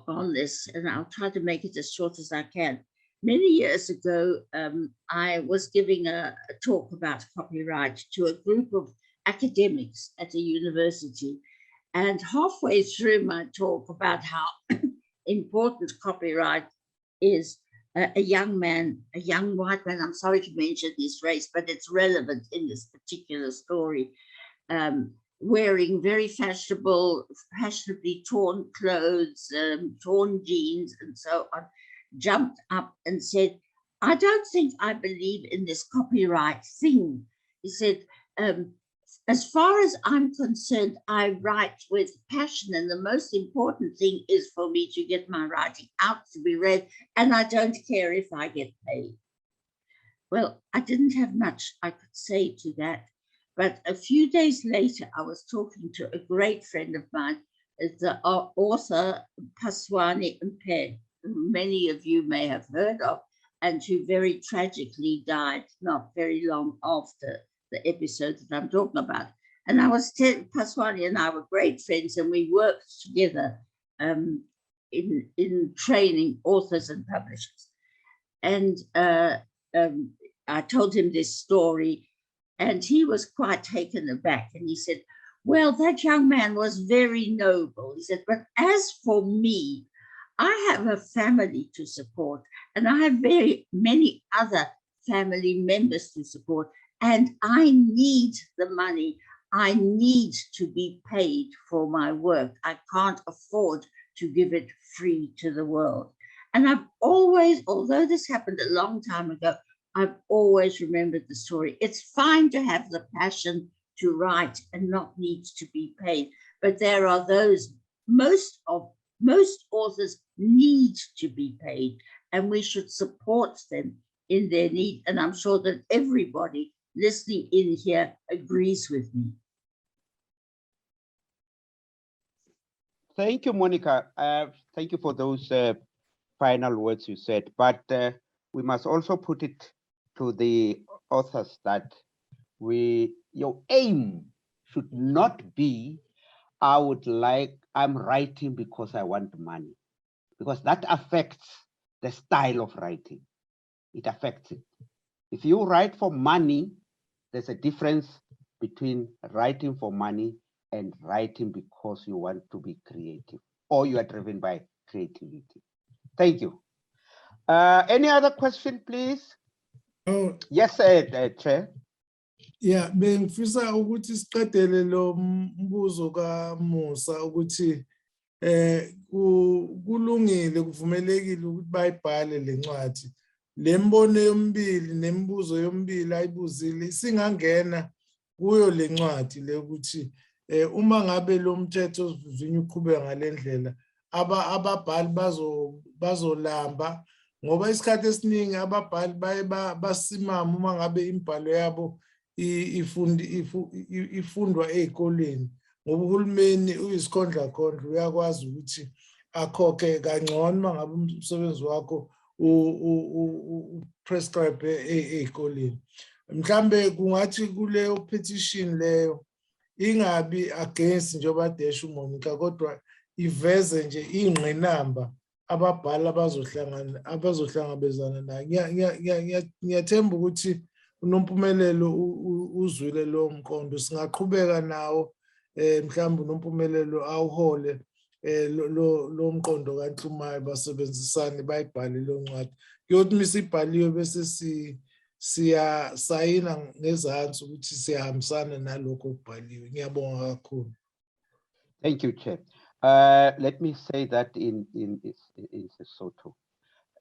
on this, and I'll try to make it as short as I can. Many years ago, I was giving a talk about copyright to a group of academics at a university. And halfway through my talk about how important copyright is, a young white man, I'm sorry to mention his race, but it's relevant in this particular story, wearing very fashionably torn clothes, torn jeans, and so on, jumped up and said, "I don't think I believe in this copyright thing." He said, "As far as I'm concerned, I write with passion, and the most important thing is for me to get my writing out to be read, and I don't care if I get paid." Well, I didn't have much I could say to that, but a few days later, I was talking to a great friend of mine, the author Paswani Mpe, who many of you may have heard of, and who very tragically died not very long after the episode that I'm talking about. And I was Paswani and I were great friends, and we worked together in training authors and publishers. And I told him this story, and he was quite taken aback. And he said, "Well, that young man was very noble." He said, "But as for me, I have a family to support, and I have very many other family members to support, and I need the money. I need to be paid for my work. I can't afford to give it free to the world." And I've always, although this happened a long time ago, I've always remembered the story. It's fine to have the passion to write and not need to be paid, but there are those, most authors need to be paid, and we should support them in their need. And I'm sure that everybody listening in here agrees with me. Thank you, Monica. Thank you for those final words you said, but we must also put it to the authors that your aim should not be, I'm writing because I want money, because that affects the style of writing. It affects it. If you write for money, there's a difference between writing for money and writing because you want to be creative or you are driven by creativity. Thank you. Any other question, please? Oh, yes, Chair. yeah, bengifisa ukuthi siqedele lo mbuzo kaMusa ukuthi kulungile kuvumelekile ukuthi bayibhale lencwadi. Lembono yombili nembuzo yombili ayibuzile singangena kuyo lencwadi le ukuthi uma ngabe lo mthetho osivivinya uqhubeka ngalendlela ababhali bazolamba, ngoba isikhathi esiningi ababhali baye basimama uma ngabe imbhalo yabo ifundwa ezikoleni, ngoba uhulumeni uyisikhondlakhondla uyakwazi ukuthi akhokhe kangcono uma ngabe umsebenzi wakho prescribe ezikoleni. Mhlambe kungathi kuleyo petition leyo ingabi against njengoba desha uMonica, kodwa iveze nje ingqinamba ababhali abazohlangabezana nayo. Ngiyathemba ukuthi uNompumelelo uzwile lo mqondo, singaqhubeka nawo mhlawumbe uNompumelelo awuhole lo mqondo kaNhlumayo, basebenzisane bayibhale lo ncwadi. Kuyothi misibhaliwe bese siyasayina ngezansi ukuthi siyahambisana nalokho okubhaliwe. Ngiyabonga kakhulu. Thank you, Chair. Let me say that in Sesotho.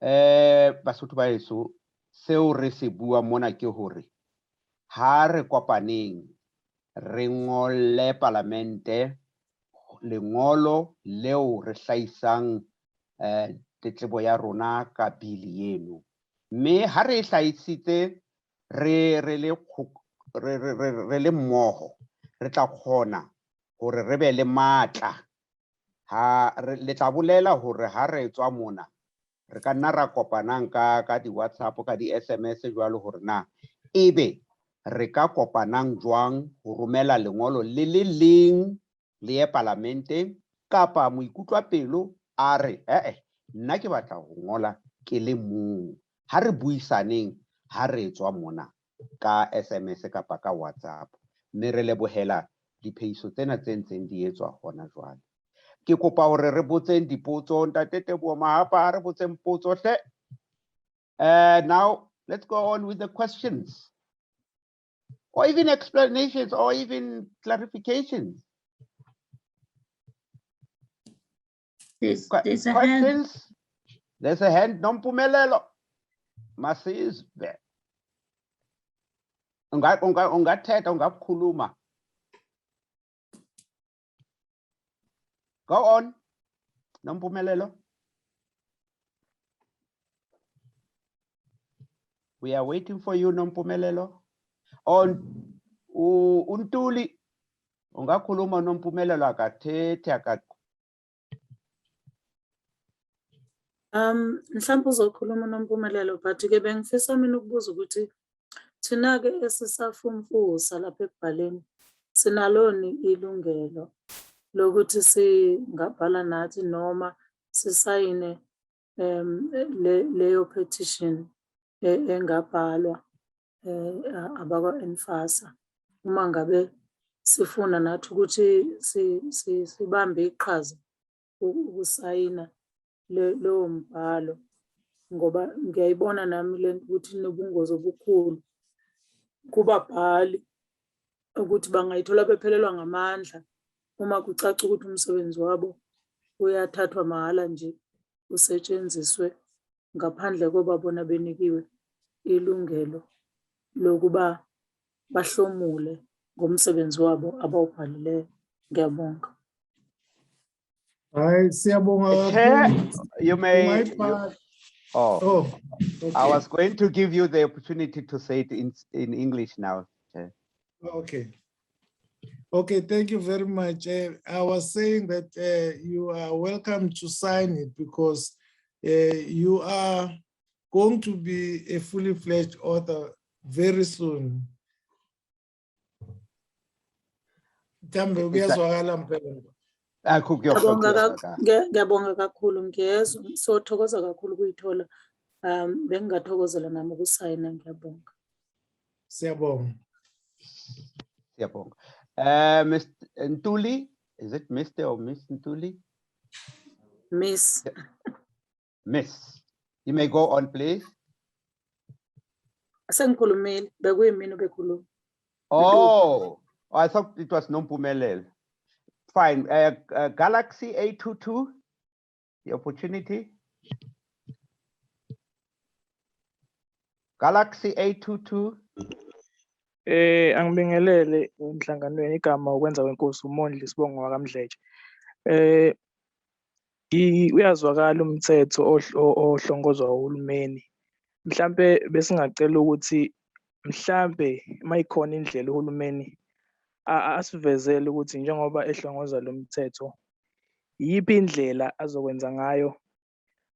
Basotho ba heso seo re se bua mona ke hore ha re kopaneng re ngole parlamente lengolo leo re hlahisang tletlebo ya rona ka bili eno. Me ha re hlahisitse re le mmoho re tla kgona hore re be le matla ha le tla bolela hore ha re tswa mona re ka nna ra kopanang ka di WhatsApp ka di SMS jwalo hore na ebe re ka kopanang jwang ho romela lengolo le leng le ye parlamenteng kapa moikutlwa pelo a re nna ke batla ho ngola ke le mong ha re buisaneng ha re tswa mona ka SMS kapa ka WhatsApp mme re lebohela diphehiso tsena tse ntseng di etswa hona jwale. Ke kopa hore re botseng dipotso ntate Teboho Mahapa re botseng potso hle. Now let's go on with the questions or even explanations or even clarifications. There's a questions? hand. There's a hand. Nompumelelo. Masizwe. Ungathetha ungakhuluma. Go on. Nompumelelo. We are waiting for you, Nompumelelo. On Untuli. Ungakhuluma Nompumelelo akathethe Mhlawumbe uzokhuluma uNompumelelo but ke bengifisa mina ukubuza ukuthi thina ke esisafumfusa lapha ekubhaleni sinaloni ilungelo lokuthi singabhala nathi noma sisayine leyo petition engabhalwa abakwa Enfasa uma ngabe sifuna nathi ukuthi sibambe iqhaza ukusayina lo mbhalo ngoba ngiyayibona nami lento ukuthi inobungozi obukhulu kubabhali ukuthi bangayithola bephelelwa ngamandla uma kucaca ukuthi umsebenzi wabo uyathathwa mahhala nje usetshenziswe ngaphandle koba bona benikiwe ilungelo lokuba bahlomule ngomsebenzi wabo abawubhalileyo. Ngiyabonga. Hayi siyabonga Chair, kakhulu. you may. Okay. I was going to give you the opportunity to say it in English now, Chair. Okay, thank you very much. I was saying that you are welcome to sign it because you are going to be a fully fledged author very soon. Ngiyabonga kakhulu ngiyezwa sothokoza kakhulu ukuyithola bengingathokozela nami ukusayina ngiyabonga. Siyabonga. Siyabonga. Mr. Ntuli, is it Mr. or Miss Ntuli? Miss. Miss. You may go on, please. Sengikhulumile bekuyimina obekhuluma. Oh, I thought it was Nompumelelo. Fine. Galaxy A22, the opportunity. Galaxy A22. Angibingelele emhlanganweni igama ukwenza wenkosi uMondli Sibongo wakamdletshe. Uyazwakala umthetho ohlongozwa uhulumeni. Mhlambe besingacela ukuthi mhlambe mayikhona indlela uhulumeni asivezele ukuthi njengoba ehlongoza lo mthetho yipi indlela azokwenza ngayo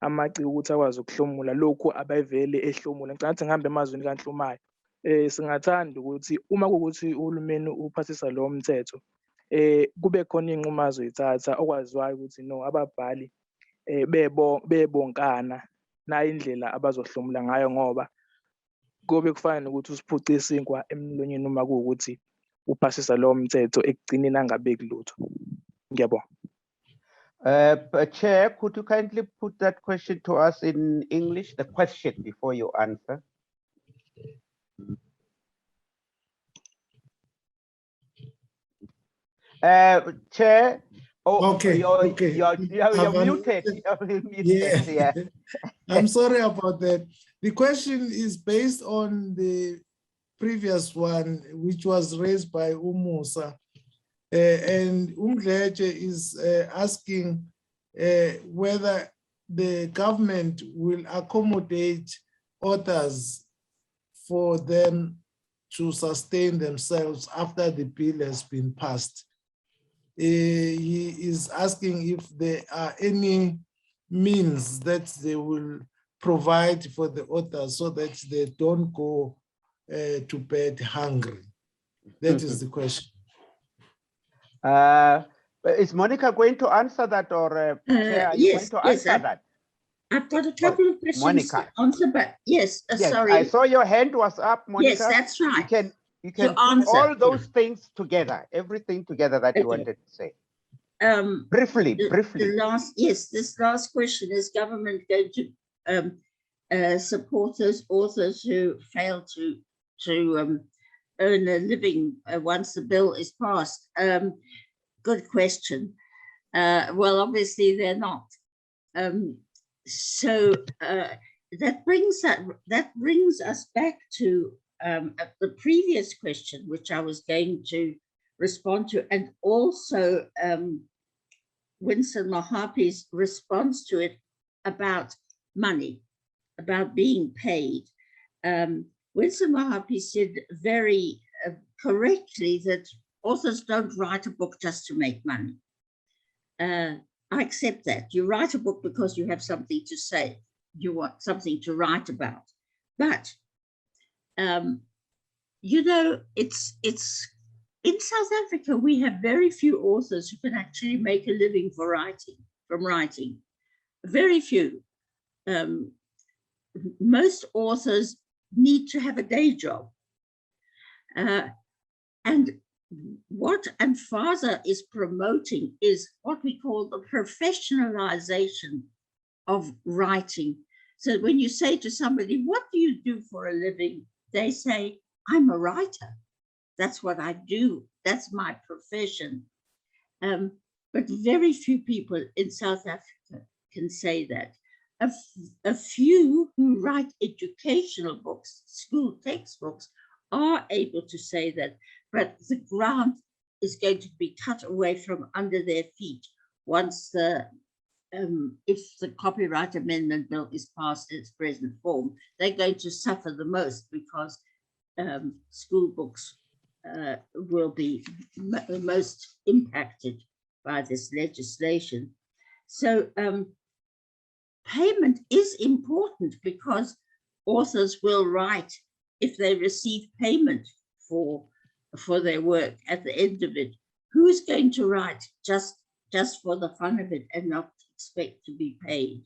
amaciko ukuthi akwazi ukuhlomula lokhu abayivele ehlomula. Ngicabanga ngihambe emazweni kaNhlumayo. Singathanda ukuthi uma kuwukuthi uhulumeni uphathisa lo mthetho kube khona inqumo azoyithatha okwaziwayo ukuthi no ababhali bebonkana na indlela abazohlomula ngayo ngoba kube kufana nokuthi usiphuce isinkwa emlonyeni uma kuwukuthi uphasisa lo mthetho ekugcineni angabeki lutho. Ngiyabonga. Chair, could you kindly put that question to us in English, the question before you answer? Chair, you're muted. Yeah. I'm sorry about that. The question is based on the previous one, which was raised by Umusa. And Umdleje is asking whether the government will accommodate authors for them to sustain themselves after the bill has been passed. He is asking if there are any means that they will provide for the authors so that they don't go to bed hungry. That is the question. Is Monica going to answer that, or Chair, are you going to answer that? I've got a couple of questions Monica. to answer, but yes, Yes, sorry. I saw your hand was up, Monica. Yes, that's right. You can put answer. all those things together, everything together that you wanted to say. Briefly. This last question: is government going to support those authors who fail to earn a living once the bill is passed? Good question. Well, obviously they're not. So that brings us back to the previous question, which I was going to respond to, and also Winston Mohapi's response to it about money, about being paid. Winston Mohapi said very correctly that authors don't write a book just to make money. I accept that. You write a book because you have something to say. You want something to write about. But, you know, it's in South Africa, we have very few authors who can actually make a living from writing. Very few. Most authors need to have a day job. And what Anfaza is promoting is what we call the professionalization of writing. So when you say to somebody, what do you do for a living? They say, I'm a writer. That's what I do. That's my profession. But very few people in South Africa can say that. A few who write educational books, school textbooks, are able to say that, but the ground is going to be cut away from under their feet once if the Copyright Amendment Bill is passed in its present form. They're going to suffer the most because school books will be most impacted by this legislation. So payment is important because authors will write if they receive payment for their work at the end of it. Who's going to write just for the fun of it and not expect to be paid?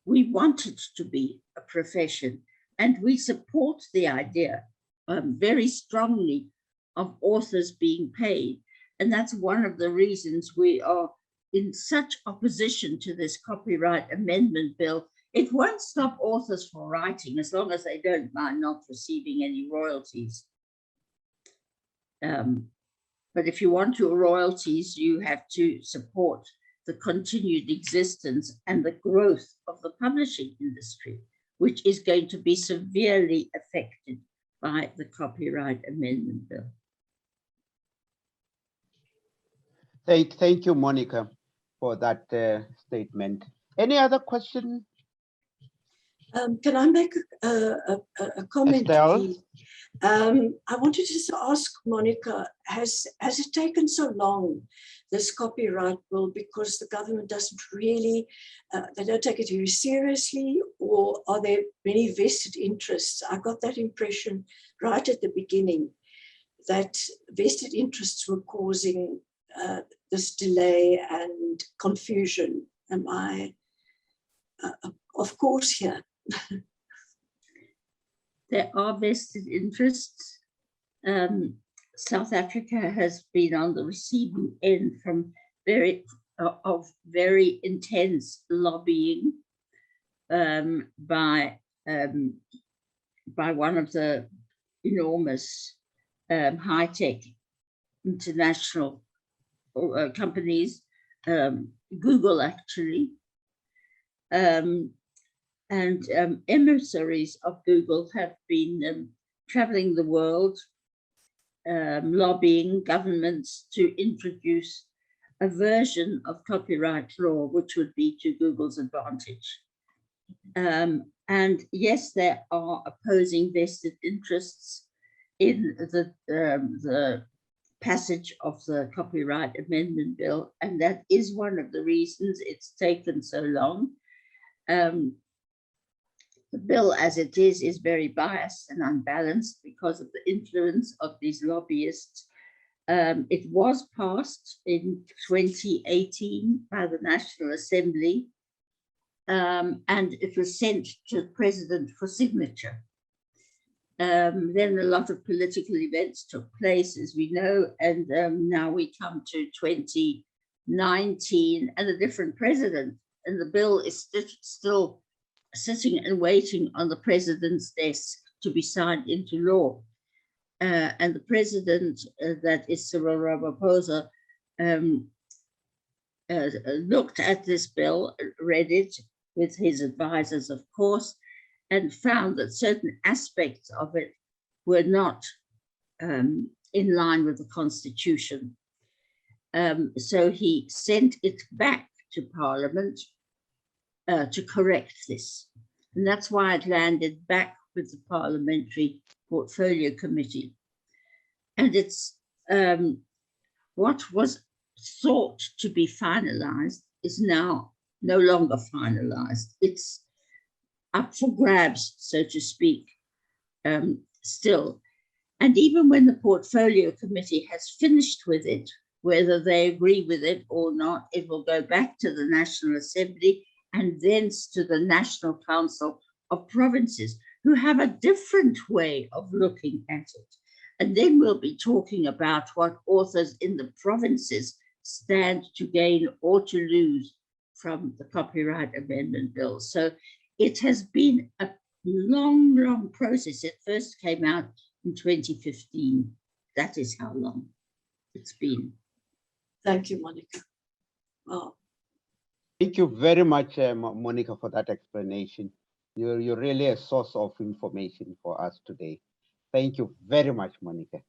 We want it to be a profession, and we support the idea very strongly of authors being paid. And that's one of the reasons we are in such opposition to this Copyright Amendment Bill. It won't stop authors from writing as long as they don't mind not receiving any royalties. But if you want your royalties, you have to support the continued existence and the growth of the publishing industry, which is going to be severely affected by the Copyright Amendment Bill. Thank you, Monica, for that statement. Any other question? Can I make a comment, Estelle? please? I wanted to just ask Monica, has it taken so long, this copyright bill, because the government doesn't really, they don't take it very seriously, or are there many vested interests? I got that impression right at the beginning, that vested interests were causing this delay and confusion. Am I off course here? There are vested interests. South Africa has been on the receiving end from very intense lobbying by one of the enormous high-tech international companies, Google actually. And emissaries of Google have been traveling the world, lobbying governments to introduce a version of copyright law which would be to Google's advantage. And yes, there are opposing vested interests in the passage of the Copyright Amendment Bill, and that is one of the reasons it's taken so long. The bill as it is very biased and unbalanced because of the influence of these lobbyists. It was passed in 2018 by the National Assembly, and it was sent to the president for signature. Then a lot of political events took place, as we know, and now we come to 2019 and a different president, and the bill is still sitting and waiting on the president's desk to be signed into law. And the president, that is Cyril Ramaphosa, looked at this bill, read it with his advisors, of course, and found that certain aspects of it were not in line with the Constitution. So he sent it back to Parliament to correct this. And that's why it landed back with the Parliamentary Portfolio Committee. And it's what was thought to be finalized is now no longer finalized. It's up for grabs, so to speak, still. And even when the Portfolio Committee has finished with it, whether they agree with it or not, it will go back to the National Assembly and thence to the National Council of Provinces, who have a different way of looking at it. And then we'll be talking about what authors in the provinces stand to gain or to lose from the Copyright Amendment Bill. So it has been a long, long process. It first came out in 2015. That is how long it's been. Thank you, Monica. Wow. Thank you very much, Monica, for that explanation. You're really a source of information for us today. Thank you very much, Monica.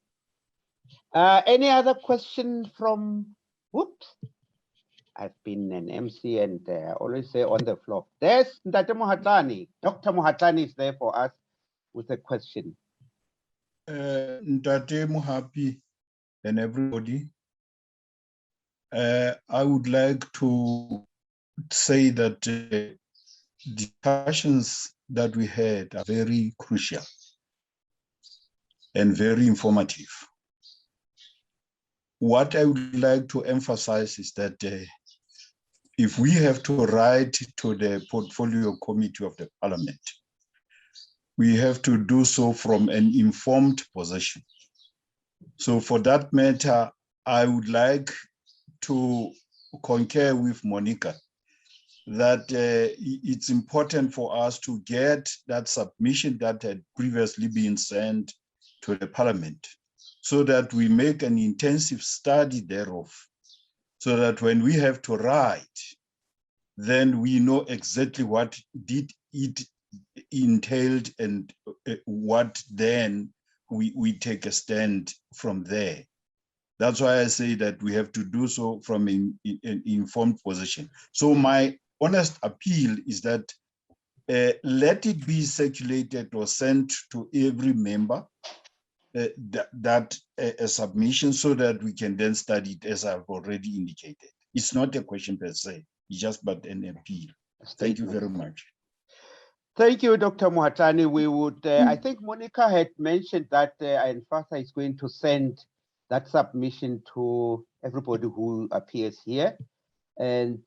Any other question from, whoops, I've been an MC and I always say on the floor. There's Dr. Mohatlani. Dr. Mohatlani is there for us with a question. Ndate Mohapi and everybody, I would like to say that discussions that we had are very crucial and very informative. What I would like to emphasize is that if we have to write to the Portfolio Committee of the Parliament, we have to do so from an informed position. So for that matter, I would like to concur with Monica that it's important for us to get that submission that had previously been sent to the Parliament so that we make an intensive study thereof, so that when we have to write, then we know exactly what did it entailed and what then we take a stand from there. That's why I say that we have to do so from an informed position. So my honest appeal is that let it be circulated or sent to every member, that a submission, so that we can then study it, as I've already indicated. It's not a question per se, it's just but an appeal. Thank you very much. Thank you, Dr. Mohatlani. We would, I think Monica had mentioned that INFASA is going to send that submission to everybody who appears here. And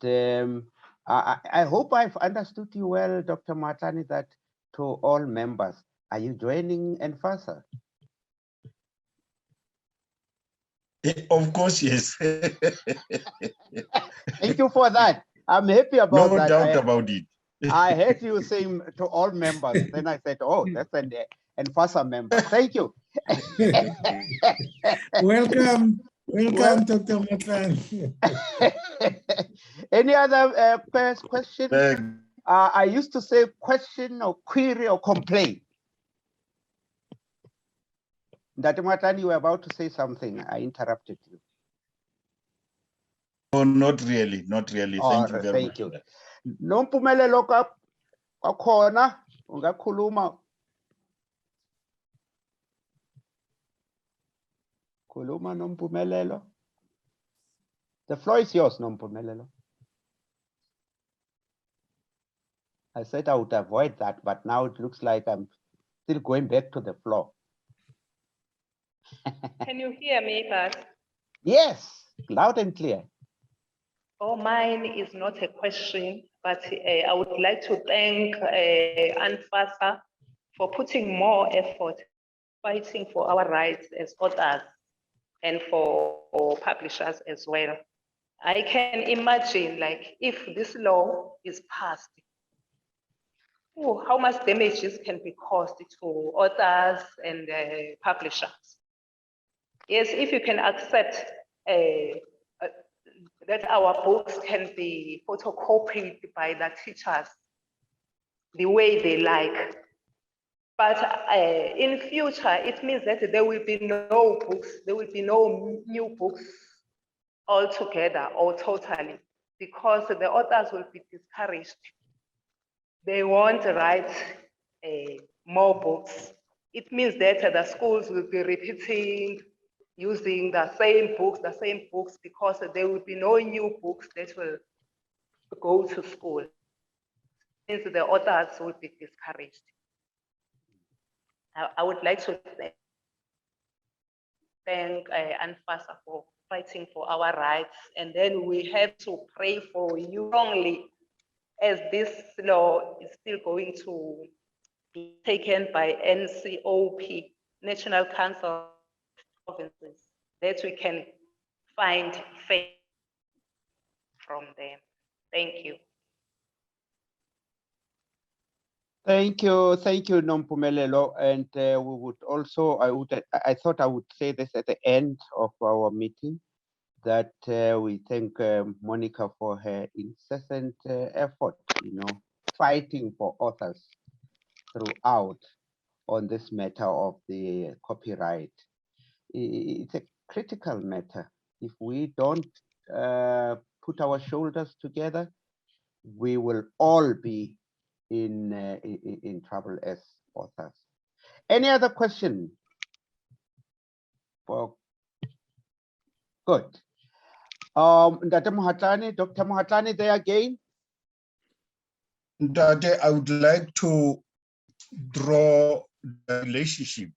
I hope I've understood you well, Dr. Mohatlani, that to all members, are you joining INFASA? Of course, yes. Thank you for that. I'm happy about that. No doubt about it. I heard you saying to all members. Then I said, oh, that's an INFASA member. Thank you. Welcome, Dr. Mohatlani. Any other question? I used to say question or query or complaint. Ndatematani, you were about to say something. I interrupted you. Oh, not really, not really. Thank you very much. Thank you. Nompumelelo kwakhona ungakhuluma. Khuluma Nompumelelo. The floor is yours, Nompumelelo. I said I would avoid that, but now it looks like I'm still going back to the floor. Can you hear me, Pat? Yes, loud and clear. Oh, mine is not a question, but I would like to thank Anfasa for putting more effort fighting for our rights as authors and for publishers as well. I can imagine, like, if this law is passed, how much damages can be caused to authors and publishers. Yes, if you can accept that our books can be photocopied by the teachers the way they like. But in future, it means that there will be no books, there will be no new books altogether or totally, because the authors will be discouraged. They won't write more books. It means that the schools will be repeating, using the same books, because there will be no new books that will go to school. Since the authors will be discouraged. I would like to thank Anfasa for fighting for our rights. And then we have to pray for you strongly, as this law is still going to be taken by NCOP, National Council of Provinces, that we can find faith from them. Thank you. Thank you, Nompumelelo. And we would also, I thought I would say this at the end of our meeting, that we thank Monica for her incessant effort, fighting for authors throughout on this matter of the copyright. It's a critical matter. If we don't put our shoulders together, we will all be in trouble as authors. Any other question? Good. Dr. Mohatlane there again. Ndate, I would like to draw the relationship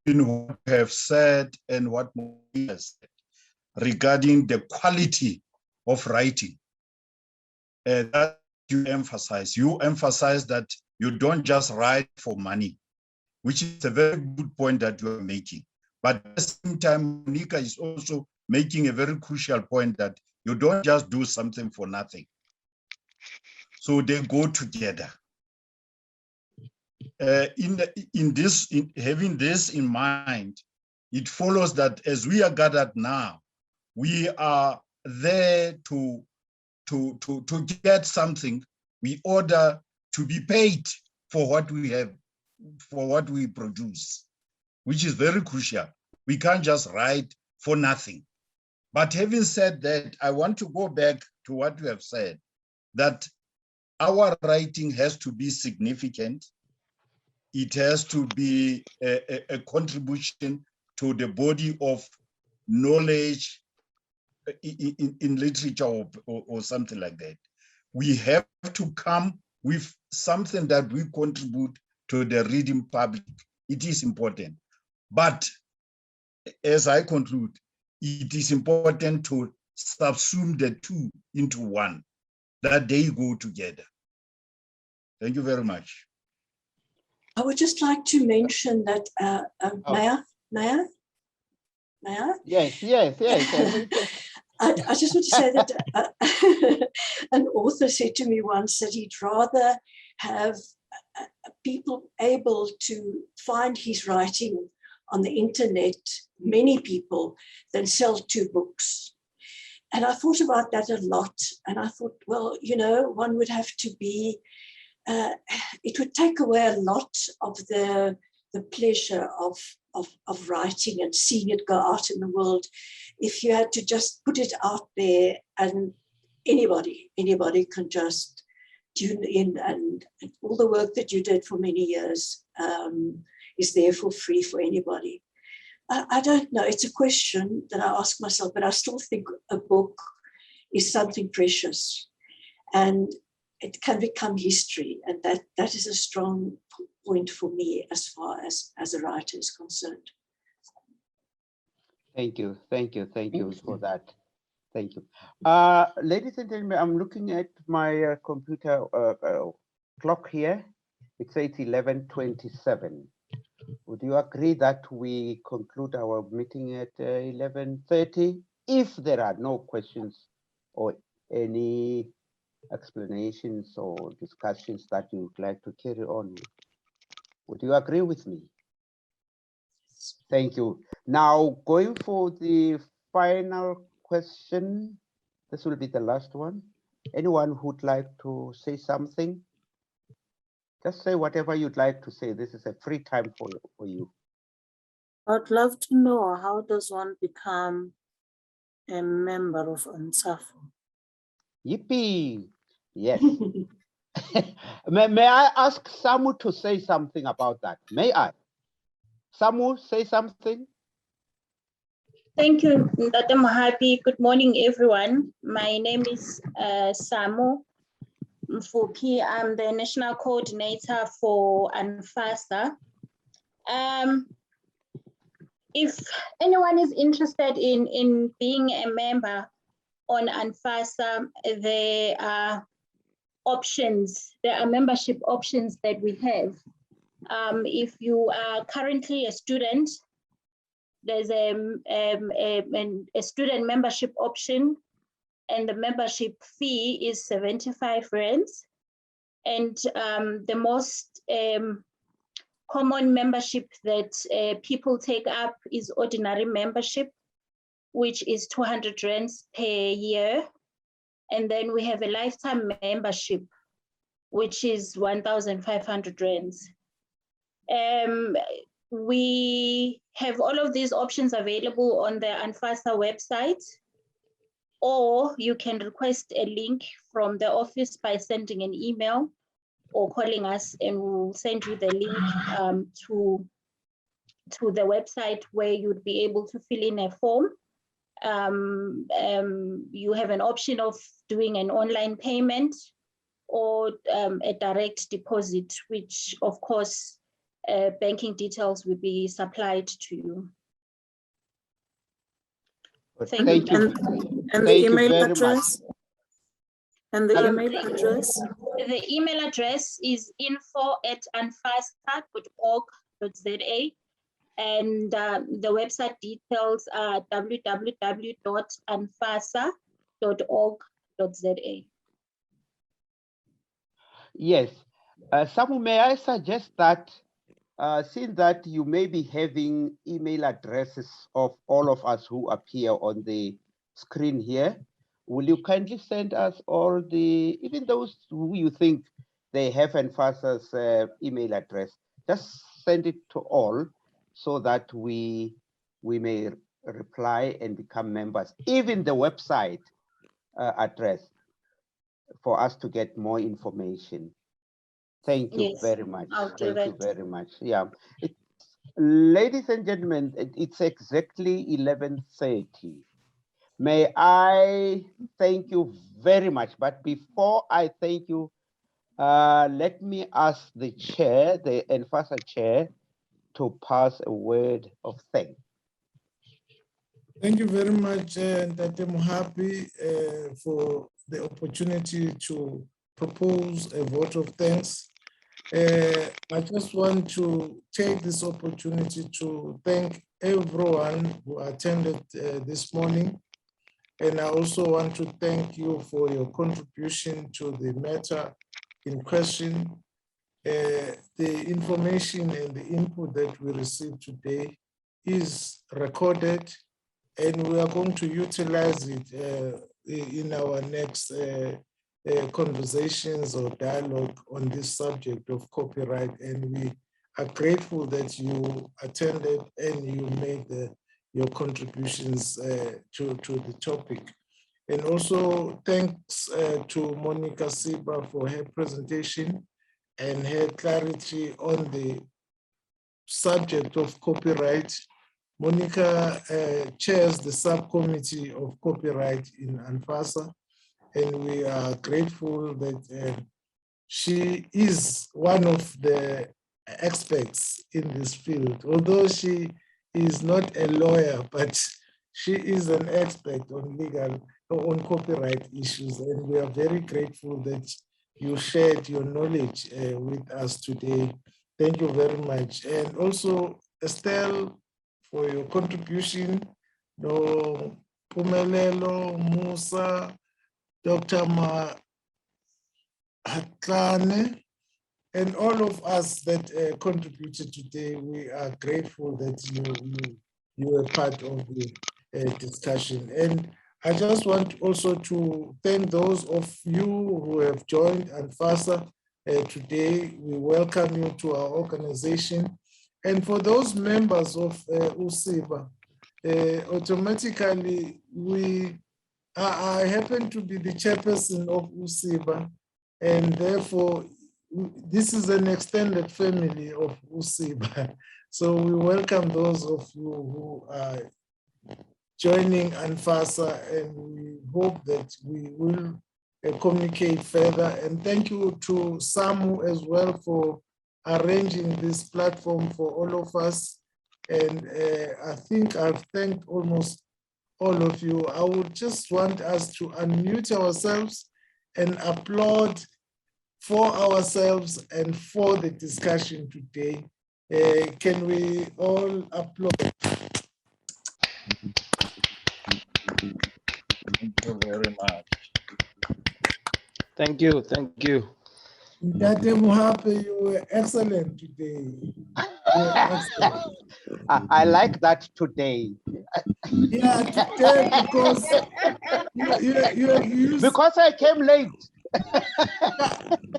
in what you have said and what Monica has said regarding the quality of writing. That you emphasize that you don't just write for money, which is a very good point that you are making. But at the same time, Monica is also making a very crucial point that you don't just do something for nothing. So they go together. In having this in mind, it follows that as we are gathered now, we are there to get something. We order to be paid for what we have, for what we produce, which is very crucial. We can't just write for nothing. But having said that, I want to go back to what you have said, that our writing has to be significant. It has to be a contribution to the body of knowledge in literature or something like that. We have to come with something that we contribute to the reading public. It is important. But as I conclude, it is important to subsume the two into one, that they go together. Thank you very much. I would just like to mention that, may I? Yes. I just want to say that an author said to me once that he'd rather have people able to find his writing on the internet, many people, than sell 2 books. And I thought about that a lot. And I thought, well, one would have to be, it would take away a lot of the pleasure of of writing and seeing it go out in the world, if you had to just put it out there and anybody can just tune in, and all the work that you did for many years is there for free for anybody. I don't know, it's a question that I ask myself, but I still think a book is something precious and it can become history, and that is a strong point for me as far as a writer is concerned. Thank you for that. Thank you. Ladies and gentlemen, I'm looking at my computer clock here. It says 11:27. Would you agree that we conclude our meeting at 11:30? If there are no questions or any explanations or discussions that you would like to carry on with. Would you agree with me? Thank you. Now, going for the final question. This will be the last one. Anyone who'd like to say something? Just say whatever you'd like to say. This is a free time for you. I'd love to know, how does one become a member of ANSAFO? Yippee! Yes. May I ask Samu to say something about that? May I? Samu, say something. Thank you, Dr. Mohapi. Good morning, everyone. My name is Samu Mfuki. I'm the National Coordinator for ANFASA. If anyone is interested in being a member on ANFASA, there are options, there are membership options that we have. If you are currently a student, there's a student membership option, and the membership fee is 75 rands. And the most common membership that people take up is ordinary membership, which is 200 rands per year. And then we have a lifetime membership, which is 1,500 rands. We have all of these options available on the ANFASA website, or you can request a link from the office by sending an email or calling us, and we'll send you the link to the website where you'd be able to fill in a form. You have an option of doing an online payment or a direct deposit, which of course, banking details will be supplied to you. Thank you. And the email address? And the email address? The email address is info@anfasa.org.za, and the website details are www.anfasa.org.za. Yes. Samu, may I suggest that since that you may be having email addresses of all of us who appear on the screen here, will you kindly send us all even those who you think they have ANFASA's email address, just send it to all so that we may reply and become members, even the website address, for us to get more information. Thank you very much. Thank you very much. Yeah. Ladies and gentlemen, it's exactly 11:30. May I thank you very much. But before I thank you, let me ask the chair, the ANFASA chair, to pass a word of thanks. Thank you very much, Dr. Mohapi, for the opportunity to propose a vote of thanks. I just want to take this opportunity to thank everyone who attended this morning. And I also want to thank you for your contribution to the matter in question. The information and the input that we received today is recorded, and we are going to utilize it in our next conversations or dialogue on this subject of copyright. And we are grateful that you attended and you made your contributions to the topic. And also thanks to Monica Seeber for her presentation and her clarity on the subject of copyright. Monica chairs the subcommittee of copyright in Anfasa, and we are grateful that she is one of the experts in this field. Although she is not a lawyer, but she is an expert on copyright issues, and we are very grateful that you shared your knowledge with us today. Thank you very much. And also, Estelle, for your contribution, no Pumelelo, Musa, Dr. Mahatlane, and all of us that contributed today. We are grateful that you were part of the discussion. And I just want also to thank those of you who have joined Anfasa today. We welcome you to our organization. And for those members of Seeber, automatically I happen to be the chairperson of Seeber, and therefore this is an extended family of Seeber. So we welcome those of you who are joining Anfasa, and we hope that we will communicate further. And thank you to Samu as well for arranging this platform for all of us. And I think I've thanked almost all of you. I would just want us to unmute ourselves and applaud for ourselves and for the discussion today. Can we all applaud? Thank you very much. Thank you. Thank you. Dr. Mohapi, you were excellent today. You were excellent. I like that today. Yeah, today because you have used Because I came late.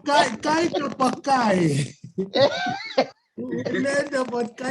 Kai to Pakai. We learned about Kai